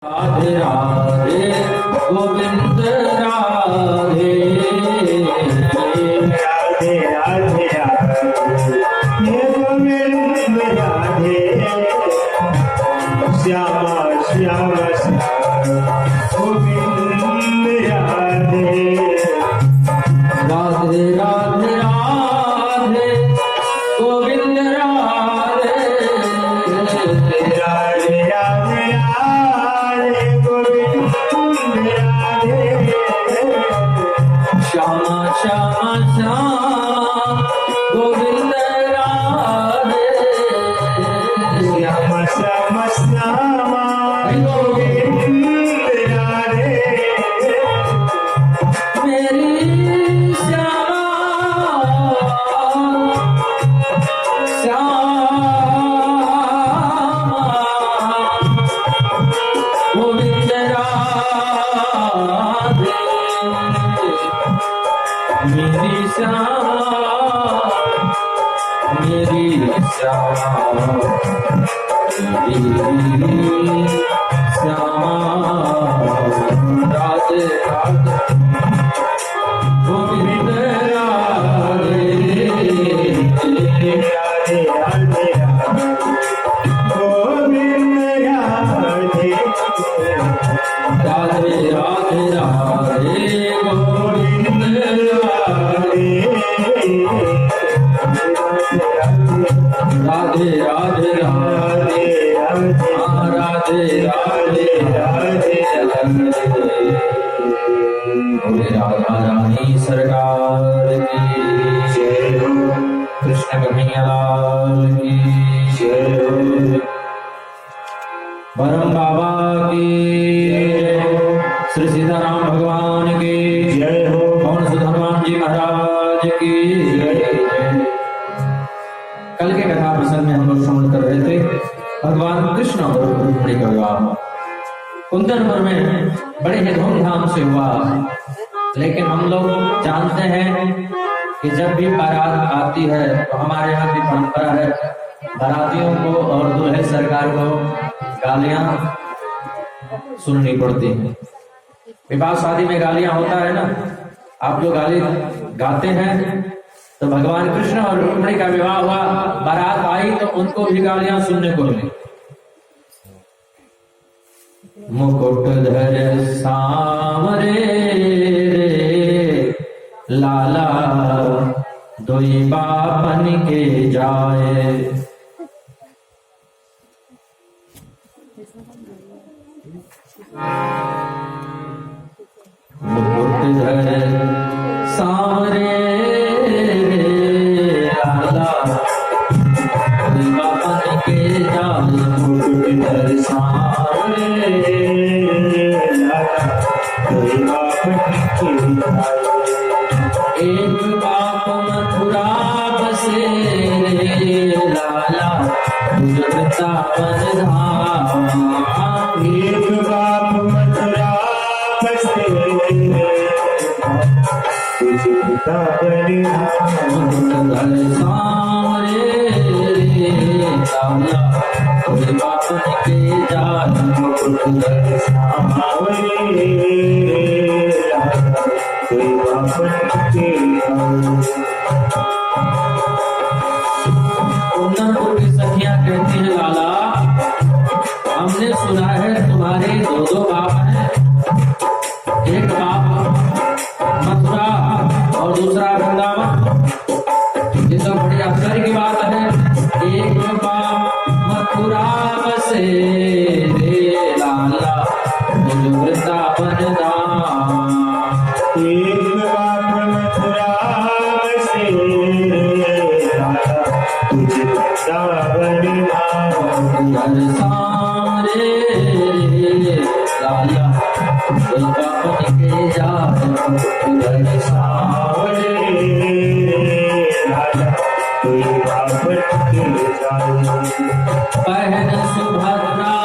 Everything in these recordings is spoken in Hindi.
राधे राधे गोविंद राधे राधे राधे राधे गोविंद राधे श्यामा श्यामा गोविंद राधे राधे राधे राधे गोविंद राधे राधे राधे राधे गोविंद राधे श्यामा श्यामा श्याम गोविंद राधे श्यामा श्यामा श्यामा गोविंद राधे मेरी श्यामा श्यामा गोविंद राधे मेरी श्यामा मेरी श्यामा राधे राधे गोविंद राधे राधे राधे गोविंद राधे राधे राधे राधे गोविंद राधे राधे राधे राधे राधे राधे राधे बोले राधा रानी सरकार की जय हो, कृष्ण कन्हैया लाल की जय हो, परम बाबा की जय हो, श्री सीताराम भगवान की जय हो पवन सुत हनुमान जी महाराज की जय। कल के कथा प्रसंग में हम लोग श्रवण कर रहे थे भगवान कृष्ण और रुक्मिणी का विवाह कुंदनपुर में बड़े ही धूमधाम से हुआ। लेकिन हम लोग जानते हैं कि जब भी बारात आती है तो हमारे यहाँ की परंपरा है बारातियों को और दूल्हे सरकार को गालियां सुननी पड़ती है। विवाह शादी में गालियां होता है ना, आप जो गाली गाते हैं तो भगवान कृष्ण और रुक्मिणी का विवाह हुआ, बारात आई तो उनको भी गालियां सुनने को मिली। मुकुटधर सामरे लाला दोई बापन के जाए। मुकुटधर सामरे लाला दोई बापन के जाए। मुकुटधर सामरे एक बाप मथुरा बसे लाला वृंदावन धाम। एक बाप मथुरा बसे मुकुटधर सामरे लाला दोई बापन के जाए। मुकुटधर कुंदनपुर की सखियां कहती है लाला हमने सुना है तुम्हारे दो बाप हैं, एक बाप मथुरा और दूसरा वृंदावन। ये तो बड़ी आश्चर्य की बात है। एक बाप मथुरा बसे लाला वृंदावन धाम। एक बाप मथुरा बसे तुझे वृंदावन घर सामरे लाला कोई बापन के जाए। घर सामरे कोई बापन के जाए। बहन सुभद्रा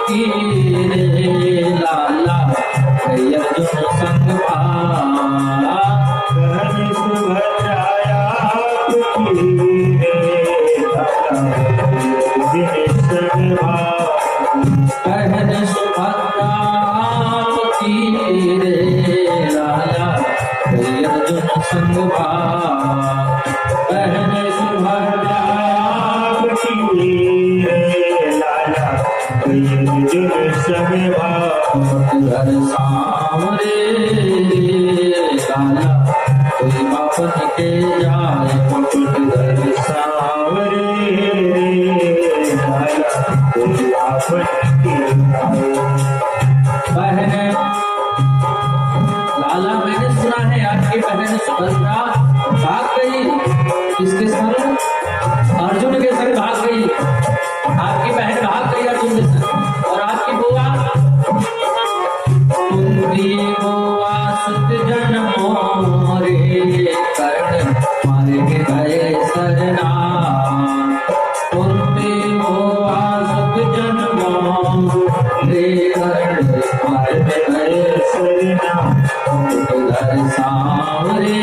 की रे लाला अर्जुन संग भाला। बहन सुभद्रा की रे लाला बहन संग भाग बहन सुभद्रा की लाला अर्जुन संग भाग घर सामरे लाला कोई बापन के जाए घर सावरे लाला कोई आपन के बहन लाला मैंने सुना है आपकी बहन सुभद्रा भाग गई किसके संग अर्जुन के संग भाग गई आपकी बहन भाग गई अर्जुन के संग और आपकी बुआ कुंती बुआ सुत जन्मों रे कर्ण मारे गए सरना कुंती बुआ सुत जन्मों रे कर्ण मारे गए सरना घर सावरे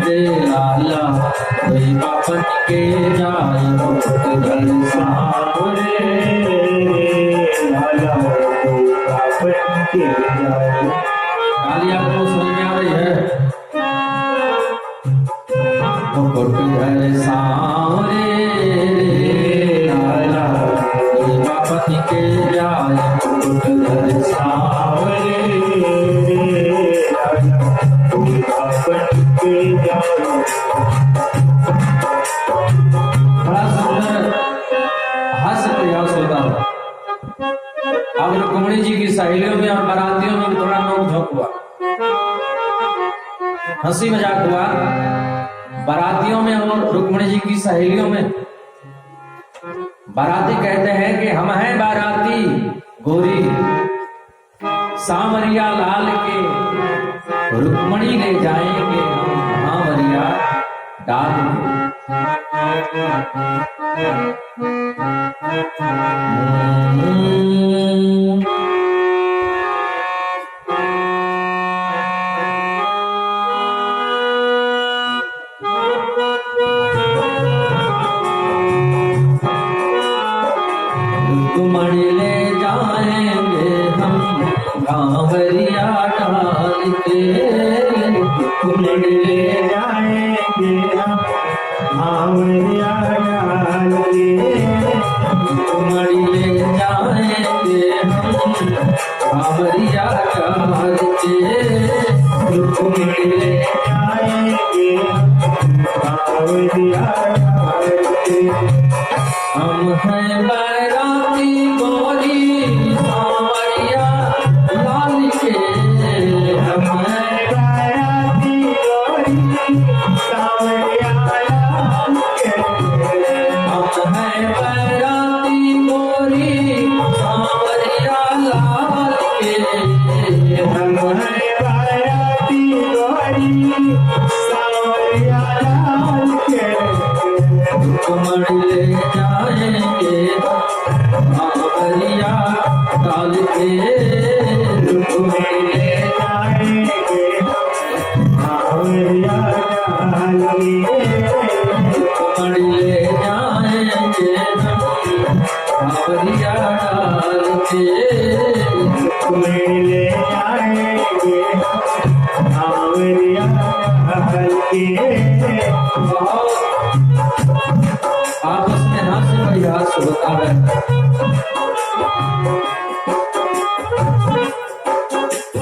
रे लाला कोई बापन के जाए घर सावरे लाला कोई आपन के जाए गाली आपको समझ में आ रही है घर सावरे रे लाला कोई बापन के जाए घर सावरे कोई आपन के जाए बड़ा सुंदर हास्य प्रयास होता है। अब रुक्मिणी जी की सहेलियों में और बारातियों में थोड़ा नोक-झोंक हुआ, हंसी मजाक हुआ। बारातियों में और रुक्मिणी जी की सहेलियों में बाराती कहते हैं कि हम हैं बाराती गोरी सांवरिया लाल के रुक्मिणी ले जाएंगे हम सांवरिया डाल रुक्मिणी ले जाएंगे हम सांवरिया डाल के रुक्मिणी ले जाएंगे हम सांवरिया डाल के रुक्मिणी ले जाएंगे हम सांवरिया डाल के रुक्मिणी ले जाएंगे सांवरिया डाल के हम हैं बाराती गोरी सांवरिया लाल के हम हैं बाराती गोरी सांवरिया लाल के हम हैं बाराती गोरी सांवरिया लाल के हम हैं बाराती गोरी सांवरिया लाल के रुक्मिणी ले जाएंगे सांवरिया डाल के रुक्मिणी ले जाएंगे सांवरिया डाल के रुक्मिणी ले जाएंगे सांवरिया डाल के रुक्मिणी ले जाएंगे सांवरिया डाल के आपस में हास्य परिहास होता है।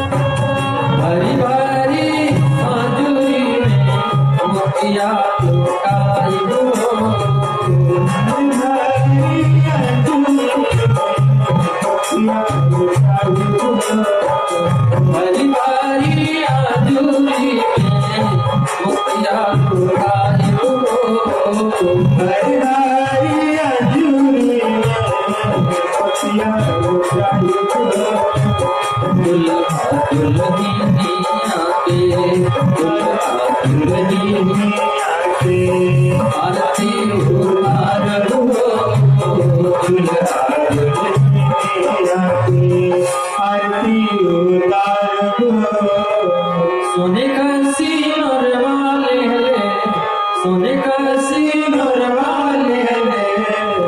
भरी भरी माधुरी में मोतिया लुटाई हो भरी भरी माधुरी में मोतिया लुटाई हो दुल्हनिया के दुल्हनिया के आरती उतार हो सोने का सिंदूर वाले सोने का सिंदूर वाले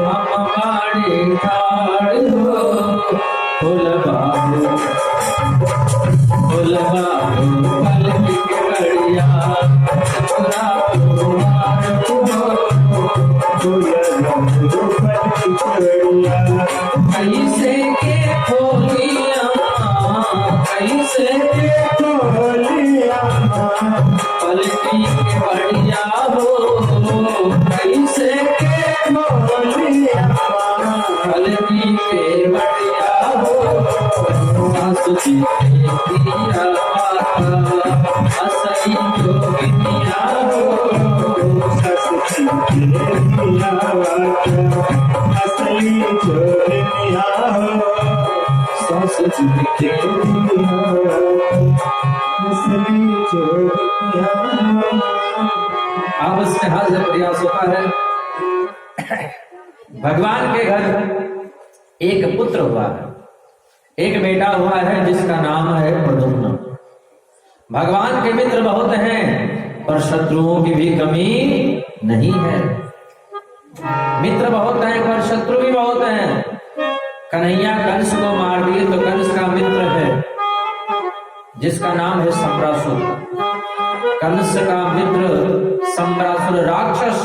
हम बाड़ी ठाड़ हो फूल बाबू पल की कड़िया पलटी के बढ़िया हो कैसे के बोलिया पलटी के बढ़िया हो सासु जी के दिया असली जोगिनिया हो ससुर दिया असली चोरिया सासु जी के असली चोरिया अब इसमें हर जब प्रयास होता है। भगवान के घर एक पुत्र हुआ है, एक बेटा हुआ है जिसका नाम है प्रद्युम्न। भगवान के मित्र बहुत हैं पर शत्रुओं की भी कमी नहीं है। मित्र बहुत हैं पर शत्रु भी बहुत हैं। कन्हैया कंस को मार दिए तो कंस का मित्र है जिसका नाम है सम्रासुर। कंस का मित्र सम्रासुर राक्षस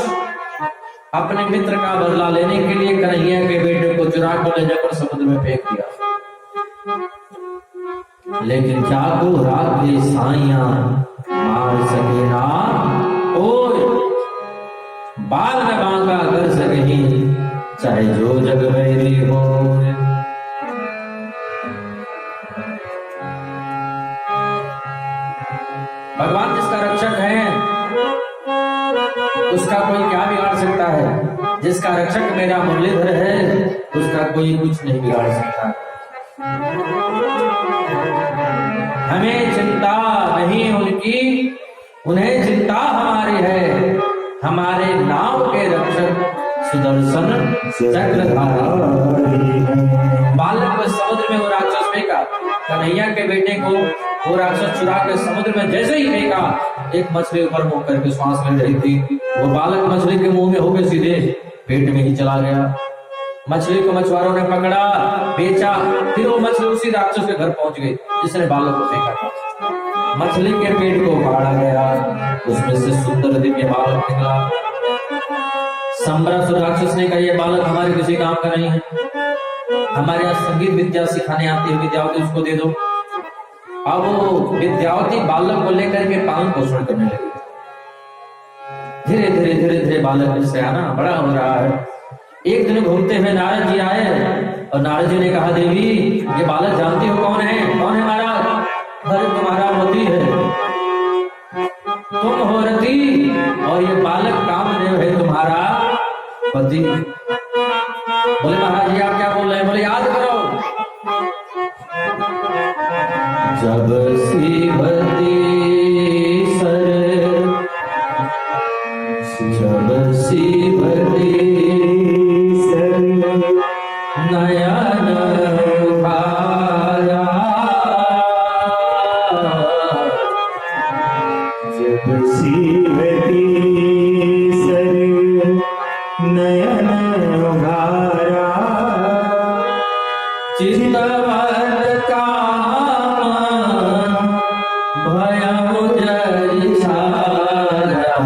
अपने मित्र का बदला लेने के लिए कन्हैया के बेटे को चुरा कर ले जाकर समुद्र में फेंक दिया। लेकिन जागो रात के साइया मार सके ना कोई, बाल में बांका कर सके चाहे जो जग वैरी हो। भगवान जिसका रक्षक है उसका कोई क्या बिगाड़ सकता है। जिसका रक्षक मेरा मुरलीधर है उसका कोई कुछ नहीं बिगाड़ सकता। हमें चिंता नहीं उनकी, उन्हें चिंता हमारी है। हमारे नाव के रक्षक सुदर्शन चक्रधारी। बालक को समुद्र में वो राक्षस फेंका, कन्हैया के बेटे को वो राक्षस चुरा के समुद्र में जैसे ही फेंका, एक मछली ऊपर मुंह करके श्वास ले रही थी, वो बालक मछली के मुंह में होकर सीधे पेट में ही चला गया। मछली को मछुआरों ने पकड़ा, बेचा, फिर वो मछली उसी राक्षस के घर पहुंच गई जिसने बालक को फेंका था। मछली के पेट को फाड़ा गया, उसमें से सुंदर दिव्य बालक निकला। सम्रासुर राक्षस ने कहा ये बालक हमारे किसी काम का नहीं है, हमारे यहाँ संगीत विद्या सिखाने आती है विद्यावती, उसको दे दो। अब वो विद्यावती बालक को लेकर के पालन पोषण करने लगी। धीरे धीरे धीरे धीरे बालक से आना बड़ा हो रहा है। एक दिन घूमते हुए नारद जी आए और नारद जी ने कहा देवी ये बालक जानती हो कौन है? कौन है महाराज? अरे तुम्हारा पति है, तुम हो रति और ये बालक कामदेव है तुम्हारा पति। बोले महाराज जी आप क्या बोल रहे हैं? बोले याद करो जब शिवती सर, जब शिवती सर नयन उठाया, जब शिवती सर नयन उघारा, चितवन काम भयम जरि छाया,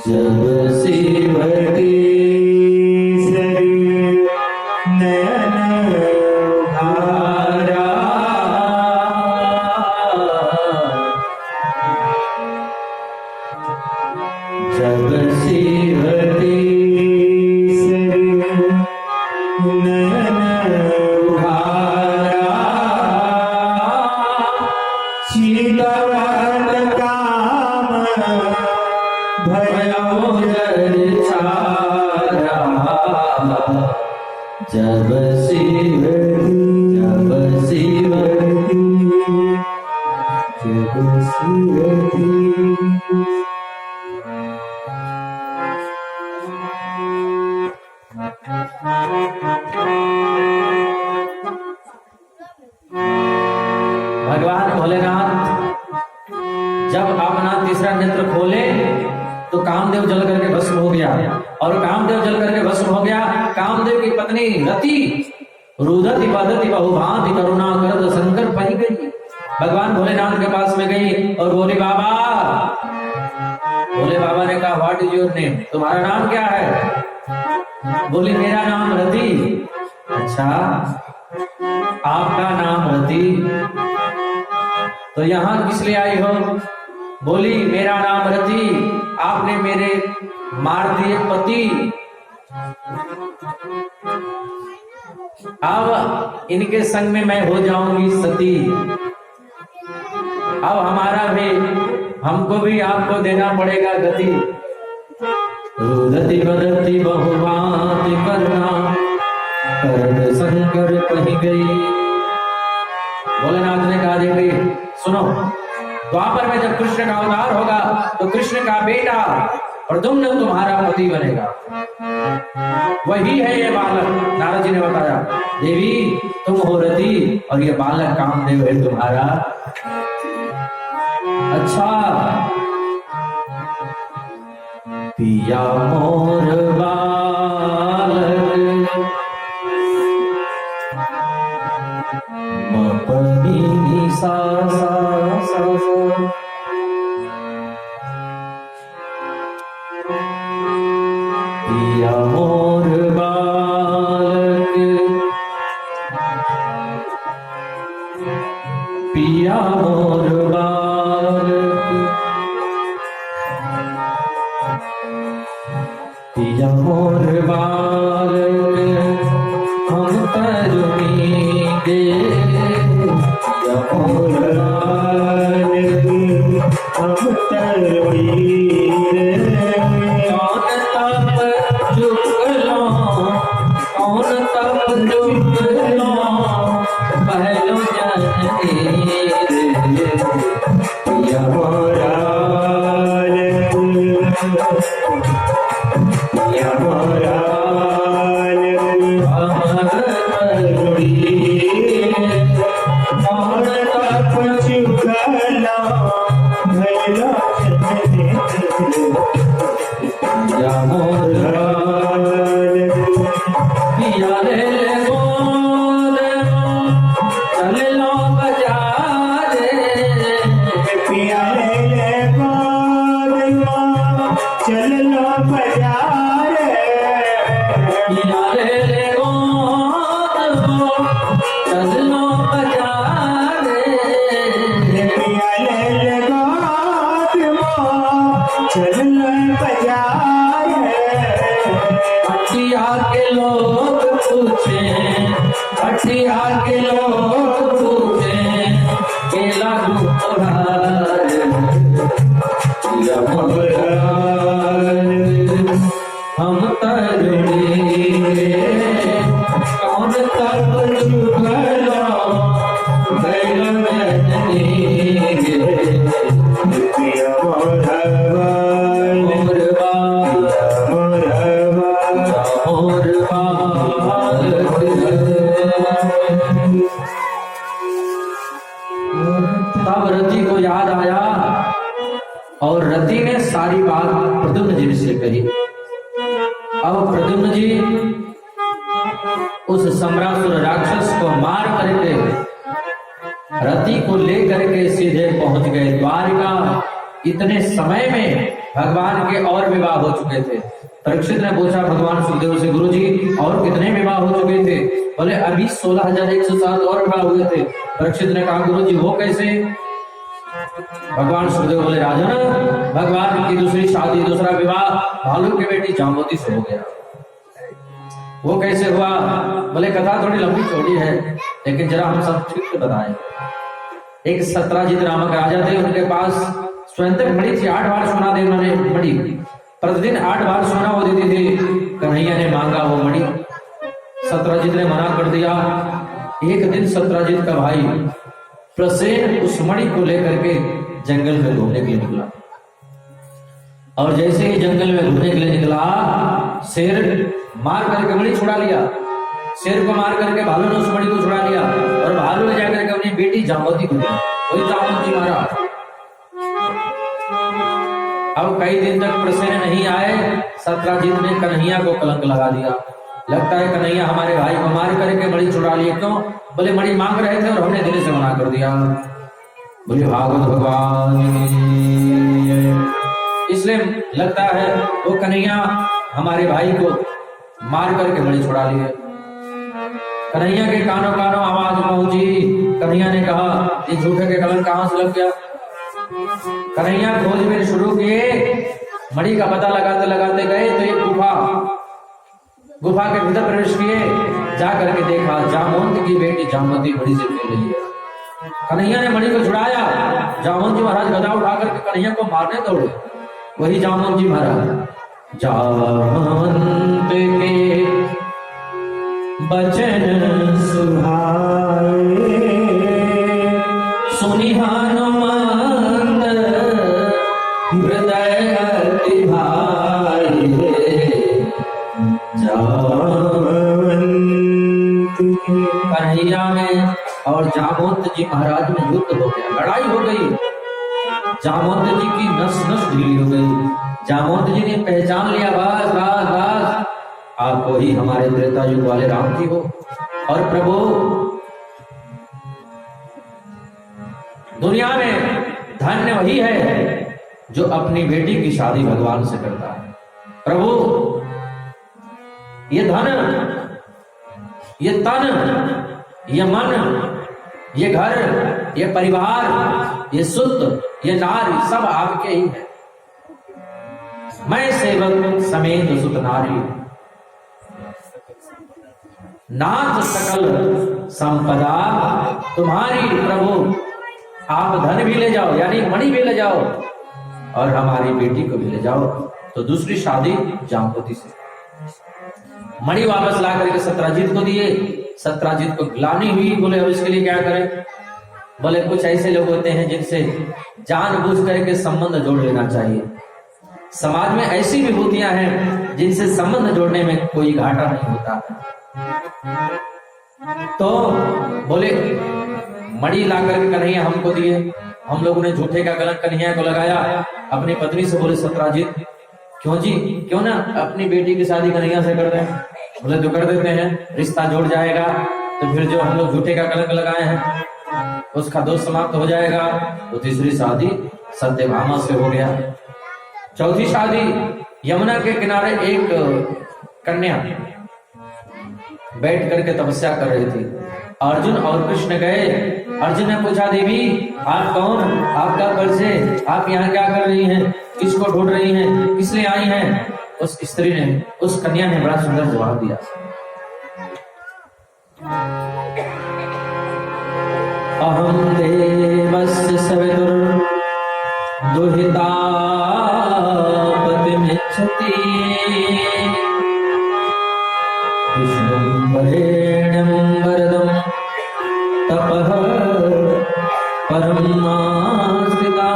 जब शिवती सर नयन उघारा, जब शिवती सर नयन उघारा, चितवन काम भयम जरि छाया, जब शिवती, जब शिवती, जब शिवती भगवान भोलेनाथ जब अपना तीसरा नेत्र खोले तो कामदेव जल करके भस्म हो गया, और कामदेव जल करके भस्म हो गया। कामदेव की पत्नी रति रुदति पदति बहुभांति करुणा करत शंकर पही गई। भगवान भोलेनाथ के पास में गई और बोली बाबा। भोले बाबा ने कहा व्हाट इज योर नेम? तुम्हारा नाम क्या है? बोली मेरा नाम रति। अच्छा आपका नाम रति, तो यहाँ किस लिए आई हो? बोली मेरा नाम रति, आपने मेरे मार दिए पति, अब इनके संग में मैं हो जाऊंगी सती। अब हमारा भी, हमको भी आपको देना पड़ेगा गति। रुदति बदति बहुभांति करना, कर्ण शंकर कही गई। भोलेनाथ ने कहा देखिए सुनो, द्वापर में जब कृष्ण का अवतार होगा तो कृष्ण का बेटा प्रद्युम्न तुम्हारा पति बनेगा। वही है ये बालक। नारद जी ने बताया देवी तुम हो रति और ये बालक कामदेव है तुम्हारा। अच्छा पिया मोर बालक मपनी सा सा सा सा। पिया मोर बालक, पिया मोर बालक, पिया मोर बालक हम तरुणीगे। पिया मोर बालक हम तरुणीगे। कौन तप जुगलो, कौन तप जुगलो, पहलो जननी रे। पिया मोर बालक, पिया मोर बालक कौन तप जुगलो, भैलो जननी रे। पिया मोर बालक पिया ले गोद चल लो बाजारे। पिया ले गोद चल लो बाजार। पिया ले गोद चल लो बाजारे। पिया ले गोद चल लो बाजार। हटिया के लोग पूछे, हटिया के लोग पूछे केला गुहार। पिया मोर हम तरुणी कौन तप जुगलो, भैलो जननी गे। पिया मोर मोर बाल, मोर बालक। तब रति को याद आया और रति ने सारी बात प्रद्युम्न जी से कही। अब प्रद्युम्न जी उस सम्रासुर राक्षस को मार करके रति को लेकर के सीधे पहुंच गए द्वारिका। इतने समय में भगवान के और विवाह हो चुके थे। परीक्षित ने पूछा भगवान सुखदेव से गुरुजी और कितने विवाह हो चुके थे? बोले अभी 16,107 और विवाह हुए थे। परीक्षित ने कहा गुरुजी वो कैसे? भगवान सुखदेव बोले राजन भगवान की दूसरी शादी, दूसरा विवाह भालू की बेटी जाम्बवती से हो गया। वो कैसे हुआ? बोले कथा थोड़ी लंबी चौड़ी है लेकिन जरा हम सब ठीक से बताएं। एक सत्राजित नामक राजा थे, उनके पास स्वयं मणि थी। 8 बार सोना दे उन्होंने मणि, प्रतिदिन 8 बार सोना वो देती थी। कन्हैया ने मांगा वो मणि, सत्राजित ने मना कर दिया। एक दिन सत्राजित का भाई प्रसेन उस मणि को लेकर के जंगल में घूमने के लिए निकला और जैसे ही जंगल में घूमने के लिए निकला शेर मार करके मणि छुड़ा लिया। शेर को मार करके भालू ने उस मणि को छुड़ा लिया और भालू ने जाकर के अपनी बेटी जाम्बवती को दिया। वही जाम्बवती मारा। अब कई दिन तक प्रसेन नहीं आए, सत्राजित ने कन्हैया को कलंक लगा दिया। लगता है कन्हैया हमारे भाई को मार करके मणि छुड़ा लिए। क्यों? बोले मणि मांग रहे थे और हमने दिल से मना कर दिया। बोले भागवत भगवान, इसलिए लगता है वो कन्हैया हमारे भाई को मार करके मणि छुड़ा लिए। कन्हैया के कानों कानों आवाज पहुंची। कन्हैया ने कहा ये झूठे के कलंक कहां से लग गया। कन्हैया खोजबीन शुरू किए, मणि का पता लगाते लगाते गए तो एक गुफा के भीतर प्रवेश किए। जा करके देखा जामवंत की बेटी जामवती बड़ी से खेल रही है। कन्हैया ने मणि को छुड़ाया। जामवंत जी महाराज गदा उठा करके कन्हैया को मारने दौड़े। वही जामवंत जी महाराज जामवंत के बचन सुहाए सुनि हनुमंत हृदय अति भाई। कन्हैया में और जामवंत जी महाराज में युद्ध हो गया, लड़ाई हो गई। जामवंत जी की नस नस ढीली हो गई। जामवंत जी ने पहचान लिया, बस बस बस आप ही हमारे त्रेता युग वाले राम जी हो। और प्रभु दुनिया में धन्य वही है जो अपनी बेटी की शादी भगवान से करता है। प्रभु ये धन, ये तन, ये मन, ये घर, ये परिवार, ये सुत, ये नारी सब आपके ही है। मैं सेवक समेत सुत नारी, नाथ सकल संपदा तुम्हारी। प्रभु आप धन भी ले जाओ, यानी मणि भी ले जाओ, और हमारी बेटी को भी ले जाओ। तो दूसरी शादी जामवती से। मणि वापस ला करके सत्राजित को दिए। सत्राजित को ग्लानि हुई, बोले अब इसके लिए क्या करें। बोले कुछ ऐसे लोग होते हैं जिनसे जानबूझ करके संबंध जोड़ लेना चाहिए। समाज में ऐसी विभूतियां हैं जिनसे संबंध जोड़ने में कोई घाटा नहीं होता। तो बोले मणि ला करके कन्हैया हमको दिए। हम लोगों ने झूठे का कलंक कन्हैया को लगाया। अपनी पत्नी से बोले सत्राजित क्यों जी, क्यों ना अपनी बेटी की शादी कन्हैया से कर दें। बोले तो कर देते हैं, रिश्ता जोड़ जाएगा। तो फिर जो हम लोग झूठे का कलंक लगाए हैं उसका दोष समाप्त हो जाएगा। तो तीसरी शादी सत्यभामा से हो गया। चौथी शादी यमुना के किनारे एक कन्या बैठ करके तपस्या कर रही थी। अर्जुन और कृष्ण गए। अर्जुन ने पूछा देवी आप कौन, आपका परिचय, आप यहाँ क्या कर रही हैं, किसको ढूंढ रही हैं, किस लिए आई हैं। उस स्त्री ने, उस कन्या ने बड़ा सुंदर जवाब दिया। अहम देवस्य सवितुर दुहिता पतिमिच्छति विष्णुं वरेण्यं वरदं तपः परमास्थिता।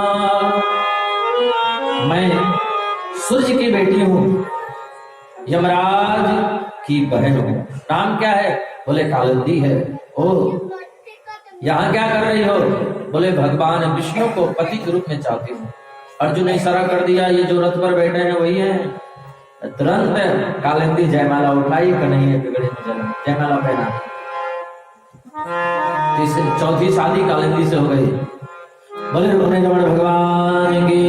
मैं सूर्य की बेटी हूँ, यमराज की बहन हूँ। नाम क्या है? बोले कालिंदी है। ओ यहाँ क्या कर रही हो? बोले भगवान विष्णु को पति के रूप में चाहती हूँ। अर्जुन ने इशारा कर दिया, ये जो रथ पर बैठे हैं वही है। तुरंत कालिंदी जयमाला उठाई, कन्हैया के गले में जयमाला पहना। चौथी शादी कालिंदी से हो गई। बोले रुक्मिणी भगवान की।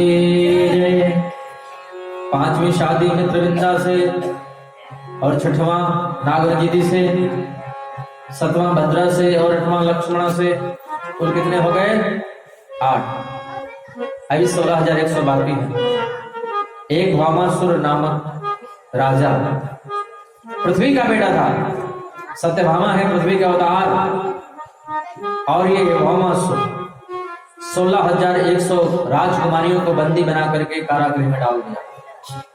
पांचवी शादी मित्रविंदा से, और छठवां नागरजीति से, सातवां भद्रा से, और आठवां लक्ष्मणा से। कुल कितने हो गए? 8। अभी 16,100 बाकी है। एक वामासुर नामक राजा पृथ्वी का बेटा था। सत्यभामा है पृथ्वी का अवतार। और ये वामासुर 16,100 राजकुमारियों को बंदी बना करके कारागृह में डाल दिया।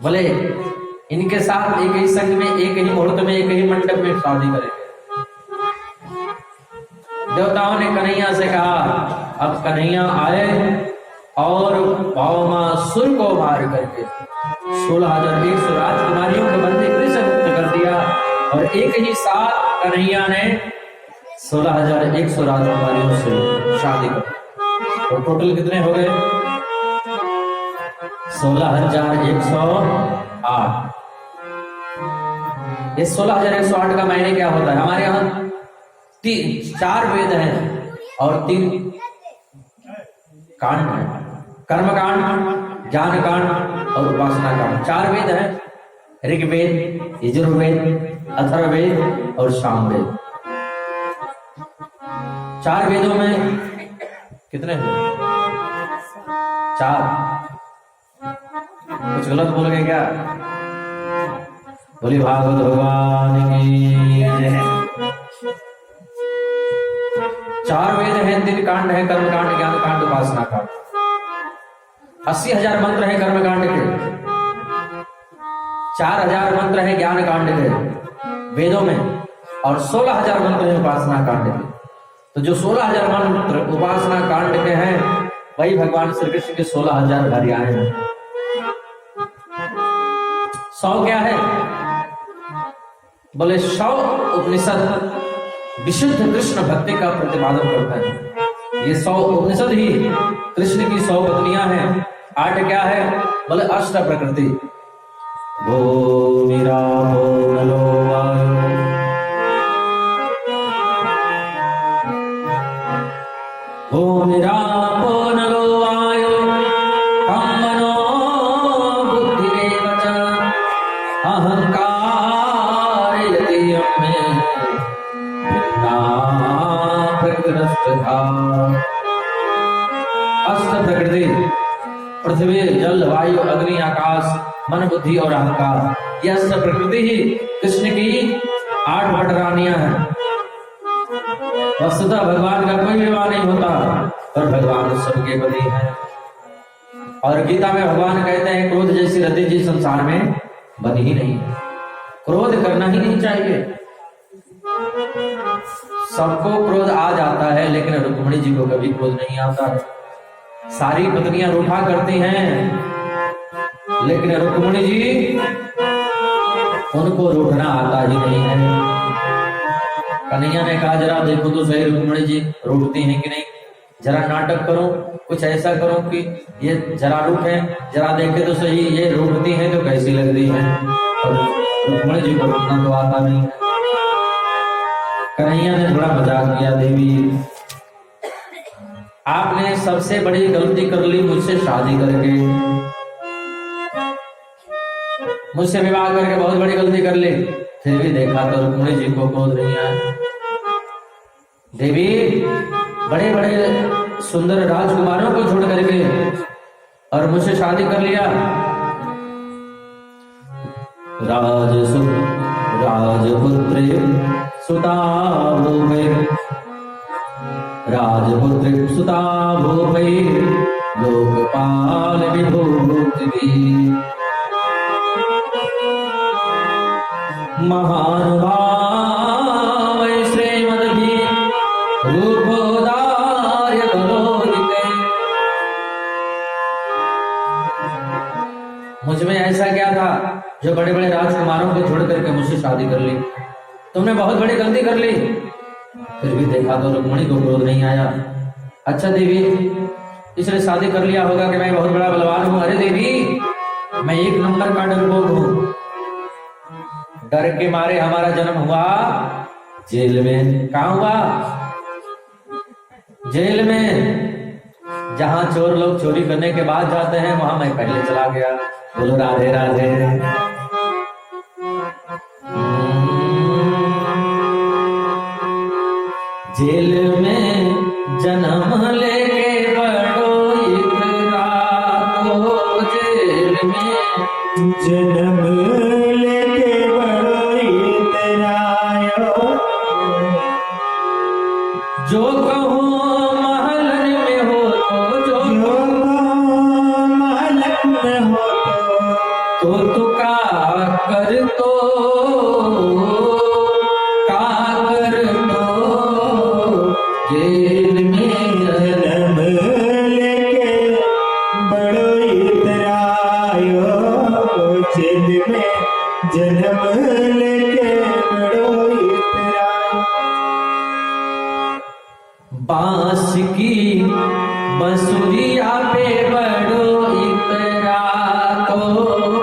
बोले इनके साथ एक ही संग में, एक ही मुहूर्त में, एक ही मंडप में शादी करेंगे। देवताओं ने कन्हैया से कहा, अब कन्हैया आए और वामासुर को मार करके 16,100 राजकुमारियों को बंदी गृह से मुक्त कर दिया। और एक ही साथ कन्हैया ने 16,100 राजकुमारियों से शादी कर। तो टोटल कितने हो गए? 16,108। ये 16,108 का मायने क्या होता है? हमारे यहाँ 4 वेद हैं और 3 कांड हैं। कर्म कांड, ज्ञान कांड और उपासना कांड। 4 वेद हैं, ऋग्वेद, यजुर्वेद, अथर्ववेद और सामवेद। चार वेदों में कितने हैं? चार। कुछ गलत बोल गए क्या? बोली भागवत भगवान की जय। चार वेद हैं, 3 कांड है, कर्म कांड, ज्ञान कांड, उपासना कांड। 80,000 मंत्र है कर्म कांड के, 4,000 मंत्र है ज्ञान कांड के वेदों में, और 16,000 मंत्र है उपासना कांड के। तो जो 16,000 मंत्र उपासना कांड के हैं, वही भगवान श्री कृष्ण के 16,000 भार्याएं हैं। 100 क्या है? बोले 100 उपनिषद विशुद्ध कृष्ण भक्ति का प्रतिपादन करता है। ये 100 उपनिषद ही कृष्ण की 100 पत्नियां हैं। 8 क्या है? बोले अष्ट प्रकृति। भूमि रापो नलो वायु, भूमि रापो नलो वायु, कं मनो बुद्धिरेव च, अहंकार यति यमे अष्ट प्रकृति, पृथ्वी, जल, वायु, अग्नि, आकाश, मन, बुद्धि और अहंकार। यह अष्ट प्रकृति ही कृष्ण की 8 भटरानियां हैं। वस्तुतः भगवान का कोई विवाह नहीं होता, पर भगवान सबके पति हैं। और गीता में भगवान कहते हैं, क्रोध जैसी रति जी संसार में बनी ही नहीं। क्रोध करना ही नहीं चाहिए। सबको क्रोध आ जाता है, लेकिन रुक्मिणी जी को कभी क्रोध नहीं आता है। सारी पत्नियां रूठा करती हैं, लेकिन रुक्मिणी जी उनको रूठना आता ही नहीं है। कन्हैया ने कहा, जरा देखो तो सही रुक्मिणी जी रूठती हैं कि नहीं, जरा नाटक करो, कुछ ऐसा करो कि ये जरा रूठे, जरा देखे तो सही ये रूठती हैं तो कैसी लगती है। और रुक्मिणी जी को रूठना तो आता नहीं। कन्हैया ने थोड़ा मजाक किया, देवी आपने सबसे बड़ी गलती कर ली मुझसे शादी करके, मुझसे विवाह करके बहुत बड़ी गलती कर ली। फिर भी देखा तो रुक्मिणी जी को क्रोध नहीं आया। देवी बड़े बड़े सुंदर राजकुमारों को छोड़ करके और मुझसे शादी कर लिया। राजपुत्री सुता भूपे, राजपुत्री सुता भूपे, लोकपाल विभूति, महानुभाव श्रीमद्भि रूपोदार्य कलोदिते। मुझ में ऐसा क्या था जो बड़े बड़े राजकुमारों को छोड़ करके मुझसे शादी कर ली? तुमने बहुत बड़ी गलती कर ली। फिर भी देखा तो रुक्मिणी को क्रोध नहीं आया। अच्छा देवी, इसलिए शादी कर लिया होगा कि मैं बहुत बड़ा बलवान हूं। अरे देवी, मैं 1 नंबर का डरपोक हूं। डर के मारे हमारा जन्म हुआ जेल में। कहां हुआ? जेल में। जहां चोर लोग चोरी करने के बाद जाते हैं, वहां मैं पहले चला गया। बोलो राधे राधे। जेल में जन्म लेके बड़ो इतना, तो जेल में जन्म लेके बड़ो इतरायो, जो कहूँ महलन में हो तो, जो महलन में हो तो तू का कर तो, का कर तो, जेल में जन्म लेके बड़ो इतरायो, जेल में जन्म लेके बड़ो इतरायो। बांस की बंसुरिया पे बड़ो इतरा तो,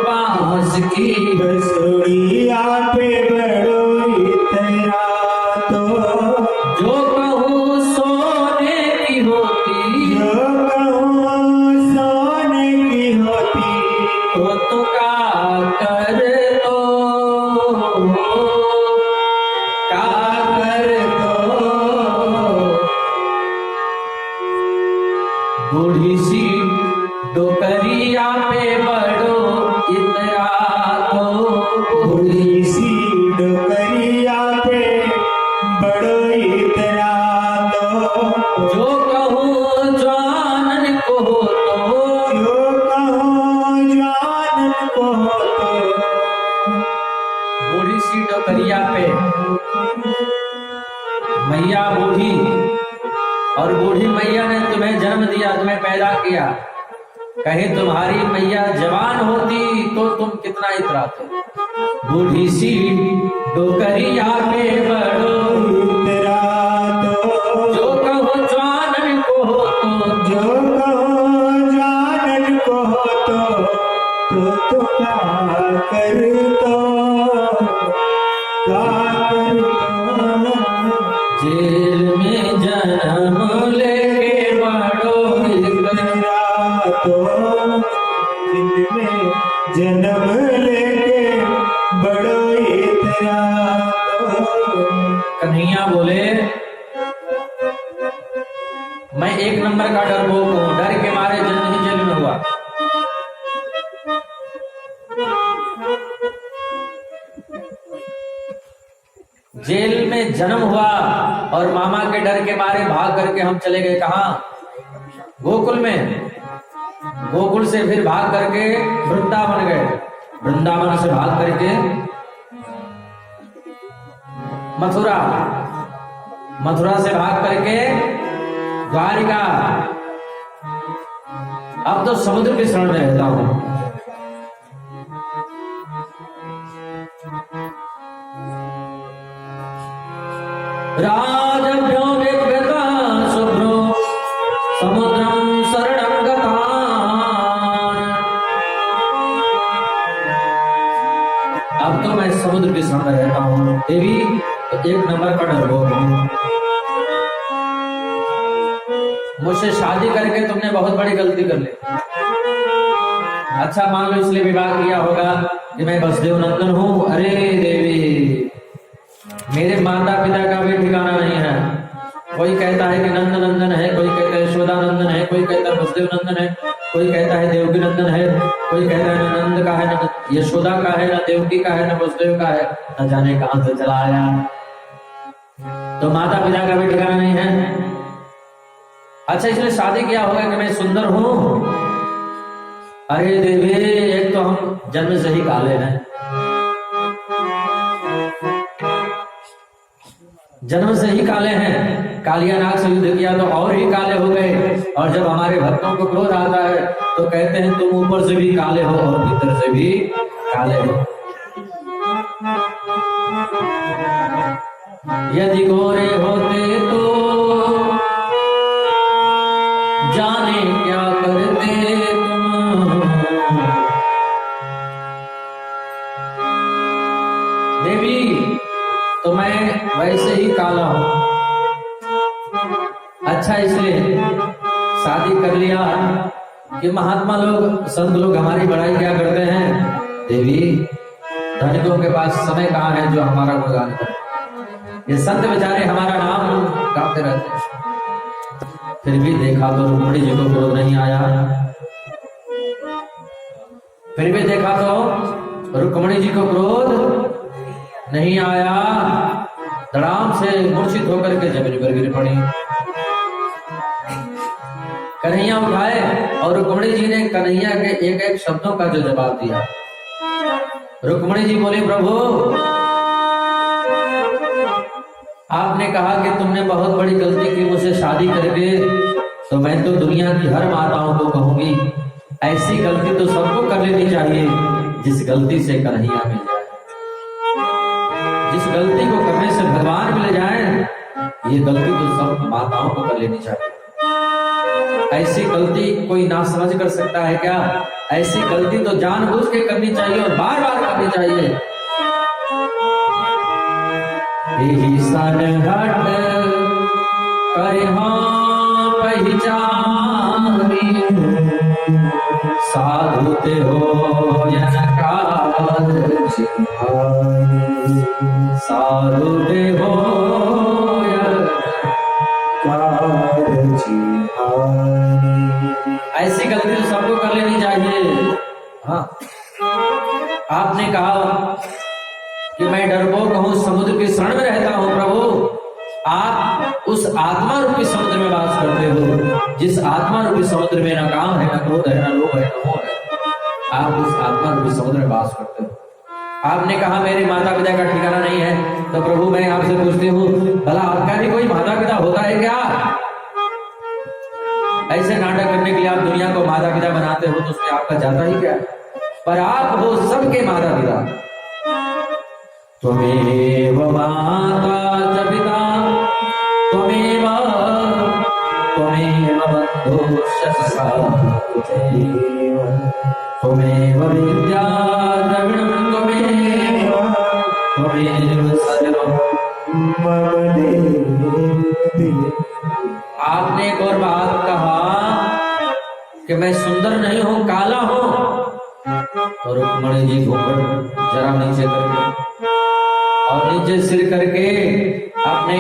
बांस की बसुड़िया पे बड़ो इतरा तो, जो कहूँ सोने की होती, जो कहूँ सोने की होती, तो तू का कर तो, का कर तो, बूढ़ी सी डोकरिया पे बड़ो इतरातो, बूढ़ी सी डोकरिया पे बड़ो इतरातो, जो कहूँ जानन को तो, जो कहूँ जानन को तो। बूढ़ी सी डोकरिया पे मैया बूढ़ी, और बूढ़ी मैया ने तुम्हें जन्म दिया, तुम्हें पैदा किया। कहे तुम्हारी मैया जवान होती तो तुम कितना इतराते। बूढ़ी सी डोकरिया पे बड़ो इतरातो, जो कहो जानन को तो, जो कहूँ जानन को तो क्या कर तो, क्या कर तो। जेल में जन्म लेके बड़ो इतरातो, जिनमें जन्म लेके बड़ो इतरातो। कन्हैया बोले मैं एक नंबर का डरपोक हूं, डर के मारे जन्म ही जेल में हुआ। जेल में जन्म हुआ और मामा के डर के मारे भाग करके हम चले गए कहां? गोकुल में। गोकुल से फिर भाग करके वृंदावन गए, वृंदावन से भाग करके मथुरा, मथुरा से भाग करके द्वारिका। अब तो समुद्र के शरण में रहता हूं। राजभ्यो विगता शुभ्रो समुद्रम शरणं गतान्। अब तो मैं समुद्र के शरण में रहता हूं। देवी एक नंबर का डरपोक हूं। मुझसे शादी करके तुमने बहुत बड़ी गलती कर ली। अच्छा मान लो इसलिए विवाह किया होगा कि मैं वसुदेव नंदन हूं। अरे देवी, मेरे माता पिता का भी ठिकाना नहीं है। कोई कहता है कि नंद नंदन है, कोई कहता है यशोदा नंदन है, कोई कहता है वसुदेव नंदन है, कोई कहता है देवकी नंदन है, कोई कहता है न नंद का है, न यशोदा का है, न देवकी का है, न वसुदेव का है। न जाने कहां से चला आया। तो माता पिता का भी ठिकाना नहीं है। अच्छा इसलिए शादी किया होगा कि मैं सुंदर हूं। अरे देवी, एक तो हम जन्म से ही काले हैं, जन्म से ही काले हैं। कालिया नाग से युद्ध किया तो और ही काले हो गए। और जब हमारे भक्तों को क्रोध आता है तो कहते हैं तुम ऊपर से भी काले हो और भीतर से भी काले हो। यदि गोरे होते तो जाने क्या करते तुम। देवी, तो मैं वैसे ही काला हूं। अच्छा इसलिए शादी कर लिया कि महात्मा लोग, संत लोग हमारी बड़ाई क्या करते हैं। देवी, धनिकों के पास समय कहाँ है जो हमारा गुणगान करे। ये संत बेचारे हमारा नाम गाते रहते हैं। फिर भी देखा तो रुक्मिणी जी को क्रोध नहीं आया। फिर भी देखा तो रुक्मिणी जी को क्रोध नहीं आया। धड़ाम से मूर्छित होकर के जमीन पर गिर पड़ी। कन्हैया उठाए और रुक्मिणी जी ने कन्हैया के एक एक शब्दों का जो जवाब दिया। रुक्मिणी जी बोली, प्रभु आपने कहा कि तुमने बहुत बड़ी गलती की मुझसे शादी करके, तो मैं तो दुनिया की हर माताओं को कहूंगी ऐसी गलती तो सबको कर लेनी चाहिए जिस गलती से कन्हैया मिल जाए, जिस गलती को करने से भगवान मिल जाए। ये गलती तो सब माताओं को कर लेनी चाहिए। ऐसी गलती कोई ना समझ कर सकता है क्या? ऐसी गलती तो जानबूझ के करनी चाहिए और बार बार करनी चाहिए। यही सन हट करे हाँ पहचानी, साधु ते हो जनकार जिहानी, साधु ते हो जनकार जिहानी। उस आत्मा रूपी समुद्र में वास करते हो, जिस आत्मा रूपी समुद्र में न काम है, न क्रोध है, न लोभ है, न मोह है, आप उस आत्मा रूपी समुद्र में वास करते हो। आपने कहा मेरे माता पिता का ठिकाना नहीं है, तो प्रभु मैं आपसे पूछती हूँ, भला आपका भी कोई माता पिता होता है क्या? ऐसे नाटक करने के लिए आप दुनिया को माता पिता बनाते हो, तो उसमें आपका जाता ही क्या? पर आप हो सबके माता पिता। त्वमेव माता च पिता त्वमेव बन्धुश्च सखा त्वमेव विद्या द्रविणं त्वमेव सर्वं मम देहि। आपने एक और बात कहा कि मैं सुंदर नहीं हूं, काला हूं। और रुक्मणी जी घूंघट जरा नीचे करके और नीचे सिर करके अपने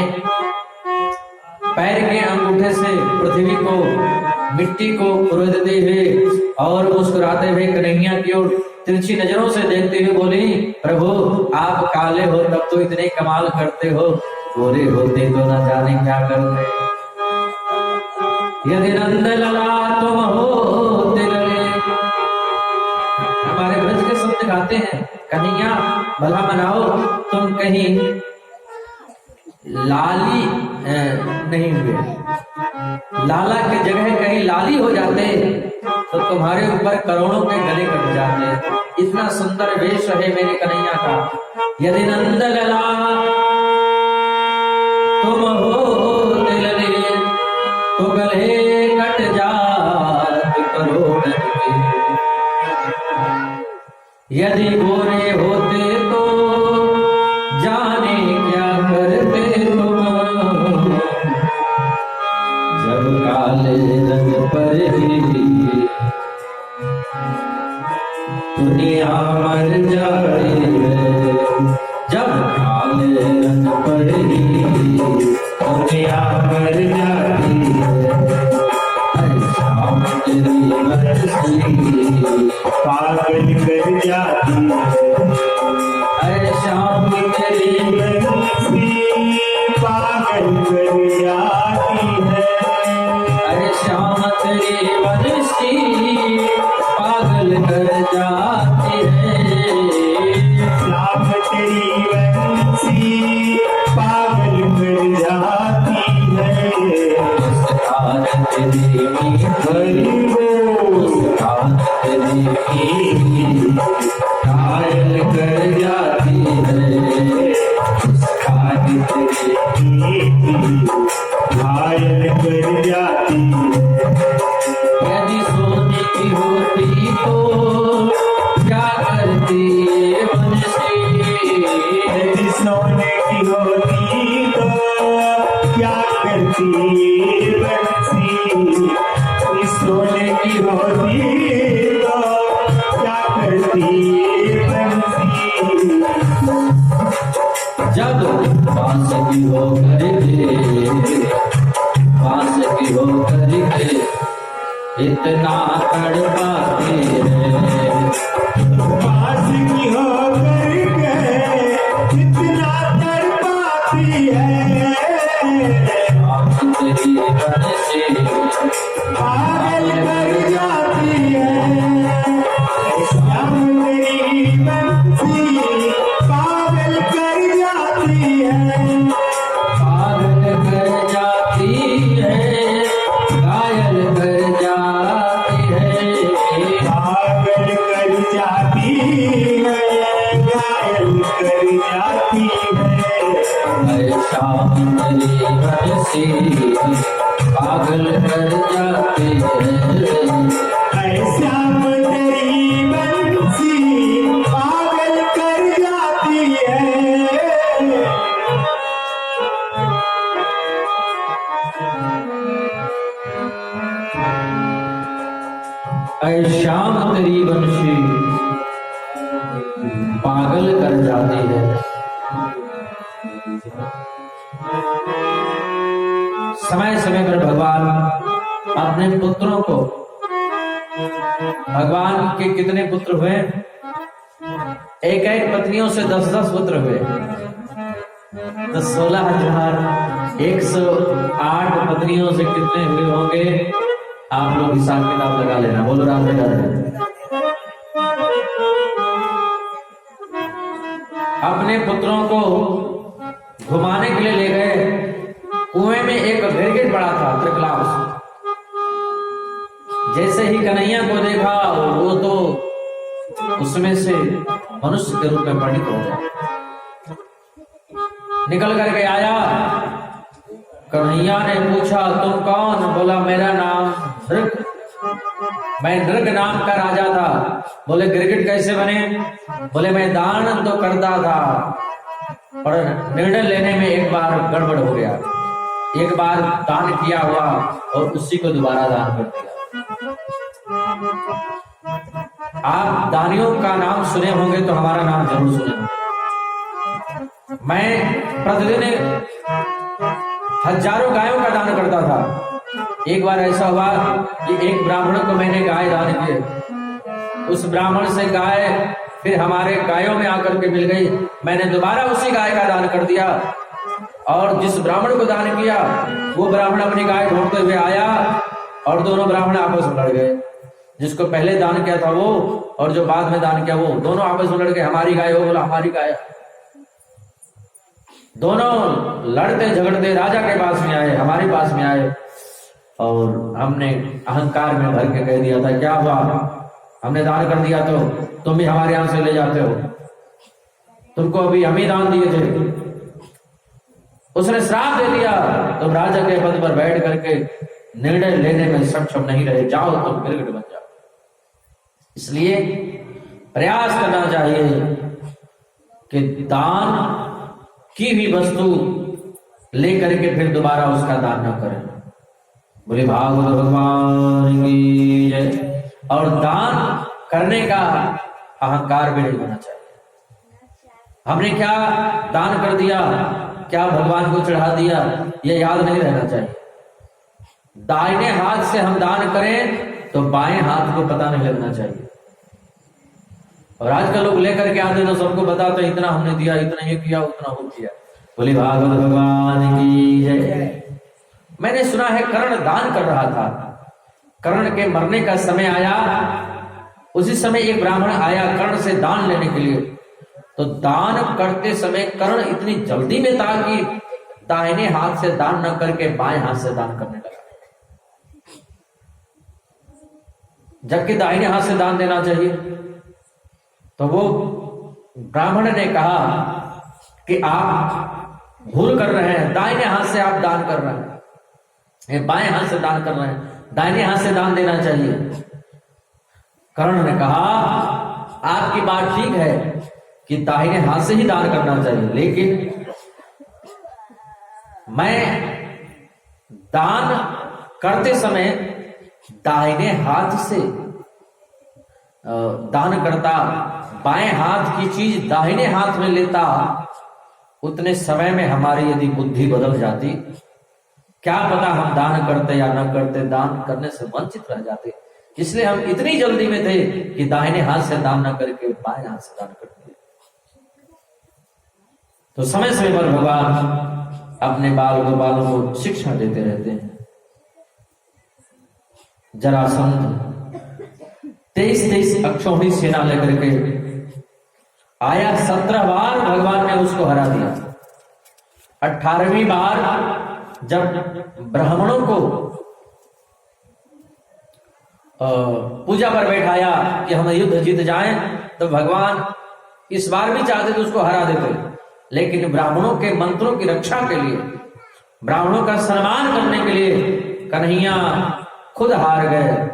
पैर के अंगूठे से पृथ्वी को, मिट्टी को खुरदते हुए और मुस्कुराते हुए कन्हैया की ओर तिरछी नजरों से देखते हुए बोली, प्रभु आप काले हो तब तो इतने कमाल करते हो, गोरे होते तो न जाने क्या करते। यदि नंद लला तुम होते लले। हमारे ब्रज के शब्द गाते हैं, कन्हैया भला मनाओ तुम कहीं लाली नहीं हुए, लाला की जगह कहीं लाली हो जाते तो तुम्हारे ऊपर करोड़ों के गले कट जाते। इतना सुंदर वेश है मेरे कन्हैया का। यदि नंद लला तुम होते लले तो गले कट जात करोड़ के। यदि गोरे होते तो जाने क्या करते तुम, जब काले रंग पर ही दुनिया मर जाए है, जब काले रंग पर ही दुनिया मर जाती है। शाम तेरी बरसी पागल कर जाती है, शाम तेरी बरसी पागल कर जाती है, शाम तेरी बरसी पागल कर जाती है। शाम तेरी बरसी पागल कर जाती है। तेरी हरि बोल तेरी घायल कर जाती है, घायल कर जाती है। यदि सोने की होती तो क्या करती बंसी, यदि सोने की होती तो क्या करती बंसी, सोने की होती तो क्या करती बंसी। जब बांस की हो करके, बांस की हो करके इतना तड़पाते हैं, बांस की हो करके इतना तड़पाती है। तेरी बरसी पागल कर जाती है, श्याम तेरी बंसी पागल कर जाती है। पागल कर जाती है, घायल कर जाती है, पागल कर जाती है, घायल कर जाती है। शाम तेरी बरसी पागल कर जाती है। श्याम तेरी बंसी पागल कर जाती है। शाम तेरी बंसी पागल कर जाती है। समय समय पर भगवान अपने पुत्रों को, भगवान के कितने पुत्र हुए? एक एक पत्नियों से 10-10 पुत्र हुए, तो 16,000 108 पत्नियों से कितने हुए होंगे, आप लोग हिसाब किताब लगा लेना। बोलो राधे राधे। अपने पुत्रों को घुमाने के लिए ले गए, कुएं में एक गिरगिट पड़ा था, त्रिकलाश। जैसे ही कन्हैया को देखा, वो तो उसमें से मनुष्य के रूप में परिणित हो गया। निकल करके आया, कन्हैया ने पूछा तुम कौन? बोला मेरा नाम नृग, मैं नृग नाम का राजा था। बोले गिरगिट कैसे बने? बोले मैं दान तो करता था, और निर्णय लेने में एक बार गड़बड़ हो गया, एक बार दान किया हुआ और उसी को दोबारा दान कर दिया। आप दानियों का नाम सुने होंगे तो हमारा नाम जरूर सुने होंगे। मैं प्रतिदिन हजारों गायों का दान करता था। एक बार ऐसा हुआ कि एक ब्राह्मण को मैंने गाय दान की, उस ब्राह्मण से गाय फिर हमारे गायों में आकर के मिल गई। मैंने दोबारा उसी गाय का दान कर दिया, और जिस ब्राह्मण को दान किया वो ब्राह्मण अपनी गाय ढूंढते हुए आया, और दोनों ब्राह्मण आपस में लड़ गए। जिसको पहले दान किया था वो, और जो बाद में दान किया वो, दोनों आपस में लड़ गए। हमारी गाय हो, बोला हमारी गाय। दोनों लड़ते झगड़ते राजा के पास में आए, हमारे पास में आए, और हमने अहंकार में भर के कह दिया था क्या हुआ, हमने दान कर दिया तो तुम भी हमारे यहां से ले जाते हो, तुमको अभी हम ही दान दिए थे। उसने श्राप दे दिया, तुम राजा के पद पर बैठ करके निर्णय लेने में सक्षम नहीं रहे, जाओ तुम गिरगिट बन जाओ। इसलिए प्रयास करना चाहिए कि दान की भी वस्तु लेकर के फिर दोबारा उसका दान न करें। बोले भागवत भगवान की जय। और दान करने का अहंकार भी नहीं होना चाहिए। हमने क्या दान कर दिया, क्या भगवान को चढ़ा दिया, यह याद नहीं रहना चाहिए। दाहिने हाथ से हम दान करें तो बाएं हाथ को पता नहीं लगना चाहिए। और आजकल लोग लेकर के आते तो सबको बताते इतना हमने दिया, इतना ये किया, उतना वो किया। बोले भागवत भगवान की जय। मैंने सुना है कर्ण दान कर रहा था, कर्ण के मरने का समय आया, उसी समय एक ब्राह्मण आया कर्ण से दान लेने के लिए। तो दान करते समय कर्ण इतनी जल्दी में था कि दाहिने हाथ से दान न करके बाएं हाथ से दान करने लगा, जबकि दाहिने हाथ से दान देना चाहिए। तो वो ब्राह्मण ने कहा कि आप भूल कर रहे हैं, दाहिने हाथ से आप दान कर रहे हैं, बाएं हाथ से दान कर रहे हैं, दाहिने हाथ से दान देना चाहिए। कर्ण ने कहा आपकी बात ठीक है कि दाहिने हाथ से ही दान करना चाहिए, लेकिन मैं दान करते समय दाहिने हाथ से दान करता, बाएं हाथ की चीज दाहिने हाथ में लेता, उतने समय में हमारी यदि बुद्धि बदल जाती, क्या पता हम दान करते या न करते, दान करने से वंचित रह जाते। इसलिए हम इतनी जल्दी में थे कि दाहिने हाथ से दान न करके बाएं हाथ से दान करते। तो समय समय पर भगवान अपने बाल गोपालों को शिक्षण देते रहते हैं। जरासंध 23 अक्षौहिणी सेना लेकर के आया, 17 बार भगवान ने उसको हरा दिया। 18वीं बार जब ब्राह्मणों को पूजा पर बैठाया कि हम युद्ध जीत जाएं, तो भगवान इस बार भी चाहते थे उसको हरा देते, लेकिन ब्राह्मणों के मंत्रों की रक्षा के लिए, ब्राह्मणों का सम्मान करने के लिए कन्हैया खुद हार गए,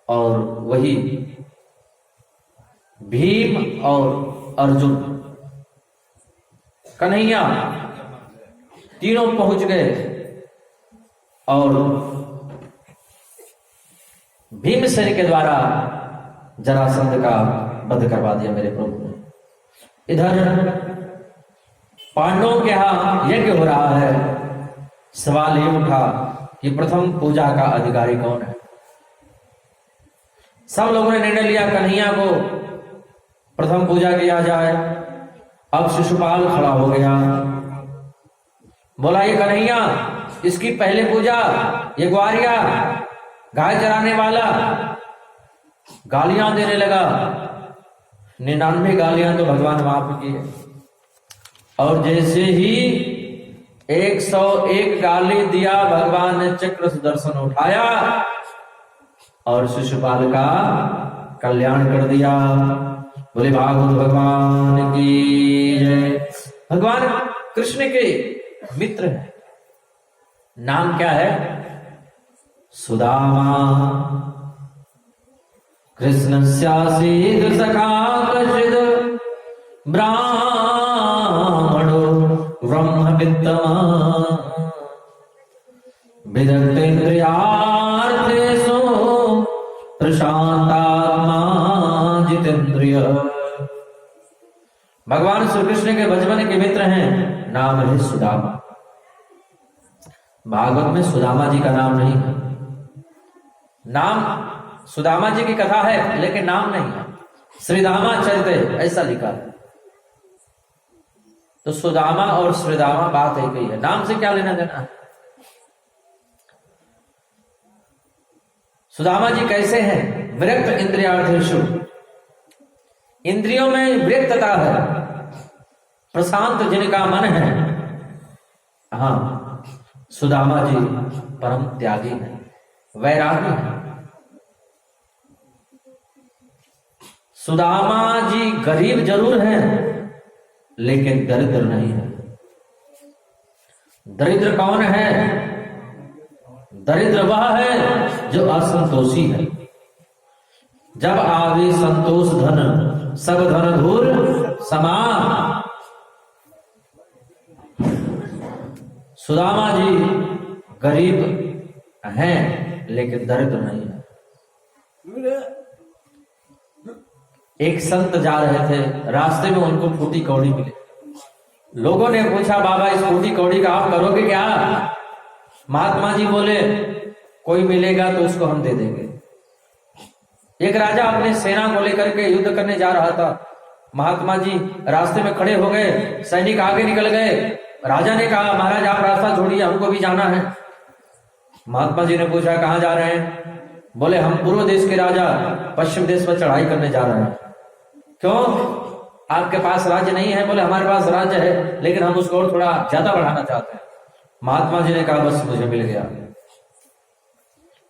और वही भीम और अर्जुन, कन्हैया तीनों पहुंच गए और भीमसेन के द्वारा जरासंध का वध करवा दिया मेरे प्रभु ने। इधर पांडवों के यहां यज्ञ हो रहा है। सवाल ये उठा कि प्रथम पूजा का अधिकारी कौन है। सब लोगों ने निर्णय लिया कन्हैया को प्रथम पूजा किया जाए। अब शिशुपाल खड़ा हो गया, बोला ये कन्हैया, इसकी पहले पूजा, ये ग्वारिया, गाय चराने वाला, गालियां देने लगा। 99 गालियां तो भगवान माफ किए। और जैसे ही 101 गाली दिया, भगवान ने चक्र सुदर्शन उठाया और शिशुपाल का कल्याण कर दिया। बोले भागवत भगवान की जय। भगवान कृष्ण के मित्र हैं, नाम क्या है? सुदामा। कृष्णस्यासीत् सखा कश्चित् ब्राह्मणो ब्रह्मवित्तमा विदग्धेन्द्रियार्थेषु प्रशांतात्मा जितेन्द्रिय। भगवान श्री कृष्ण के बचपन के मित्र हैं, नाम है सुदामा। भागवत में सुदामा जी का नाम नहीं है। नाम सुदामा जी की कथा है लेकिन नाम नहीं है। श्रीदामा चरित ऐसा लिखा है। तो सुदामा और श्रीदामा बात एक ही है, नाम से क्या लेना देना है। सुदामा जी कैसे हैं? विरक्त इंद्रियार्थेषु, इंद्रियों में विरक्तता है, प्रशांत जिनका मन है। हाँ, सुदामा जी परम त्यागी हैं, वैरागी हैं। सुदामा जी गरीब जरूर हैं लेकिन दरिद्र नहीं है। दरिद्र कौन है? दरिद्र वह है जो असंतोषी है। जब आवे संतोष धन, सब धन धूर समान। सुदामा जी गरीब हैं लेकिन दरिद्र नहीं है। एक संत जा रहे थे, रास्ते में उनको फूटी कौड़ी मिली। लोगों ने पूछा, बाबा इस फूटी कौड़ी का आप करोगे क्या? महात्मा जी बोले, कोई मिलेगा तो उसको हम दे देंगे। एक राजा अपने सेना को लेकर के युद्ध करने जा रहा था। महात्मा जी रास्ते में खड़े हो गए, सैनिक आगे निकल गए। राजा ने कहा, महाराज आप रास्ता छोड़िए, हमको भी जाना है। महात्मा जी ने पूछा, कहां जा रहे हैं? बोले, हम पूर्व देश के राजा पश्चिम देश पर चढ़ाई करने जा रहे हैं। क्यों, आपके पास राज्य नहीं है? बोले, हमारे पास राज्य है लेकिन हम उसको और थोड़ा ज्यादा बढ़ाना चाहते हैं। महात्मा जी ने कहा, बस मुझे मिल गया।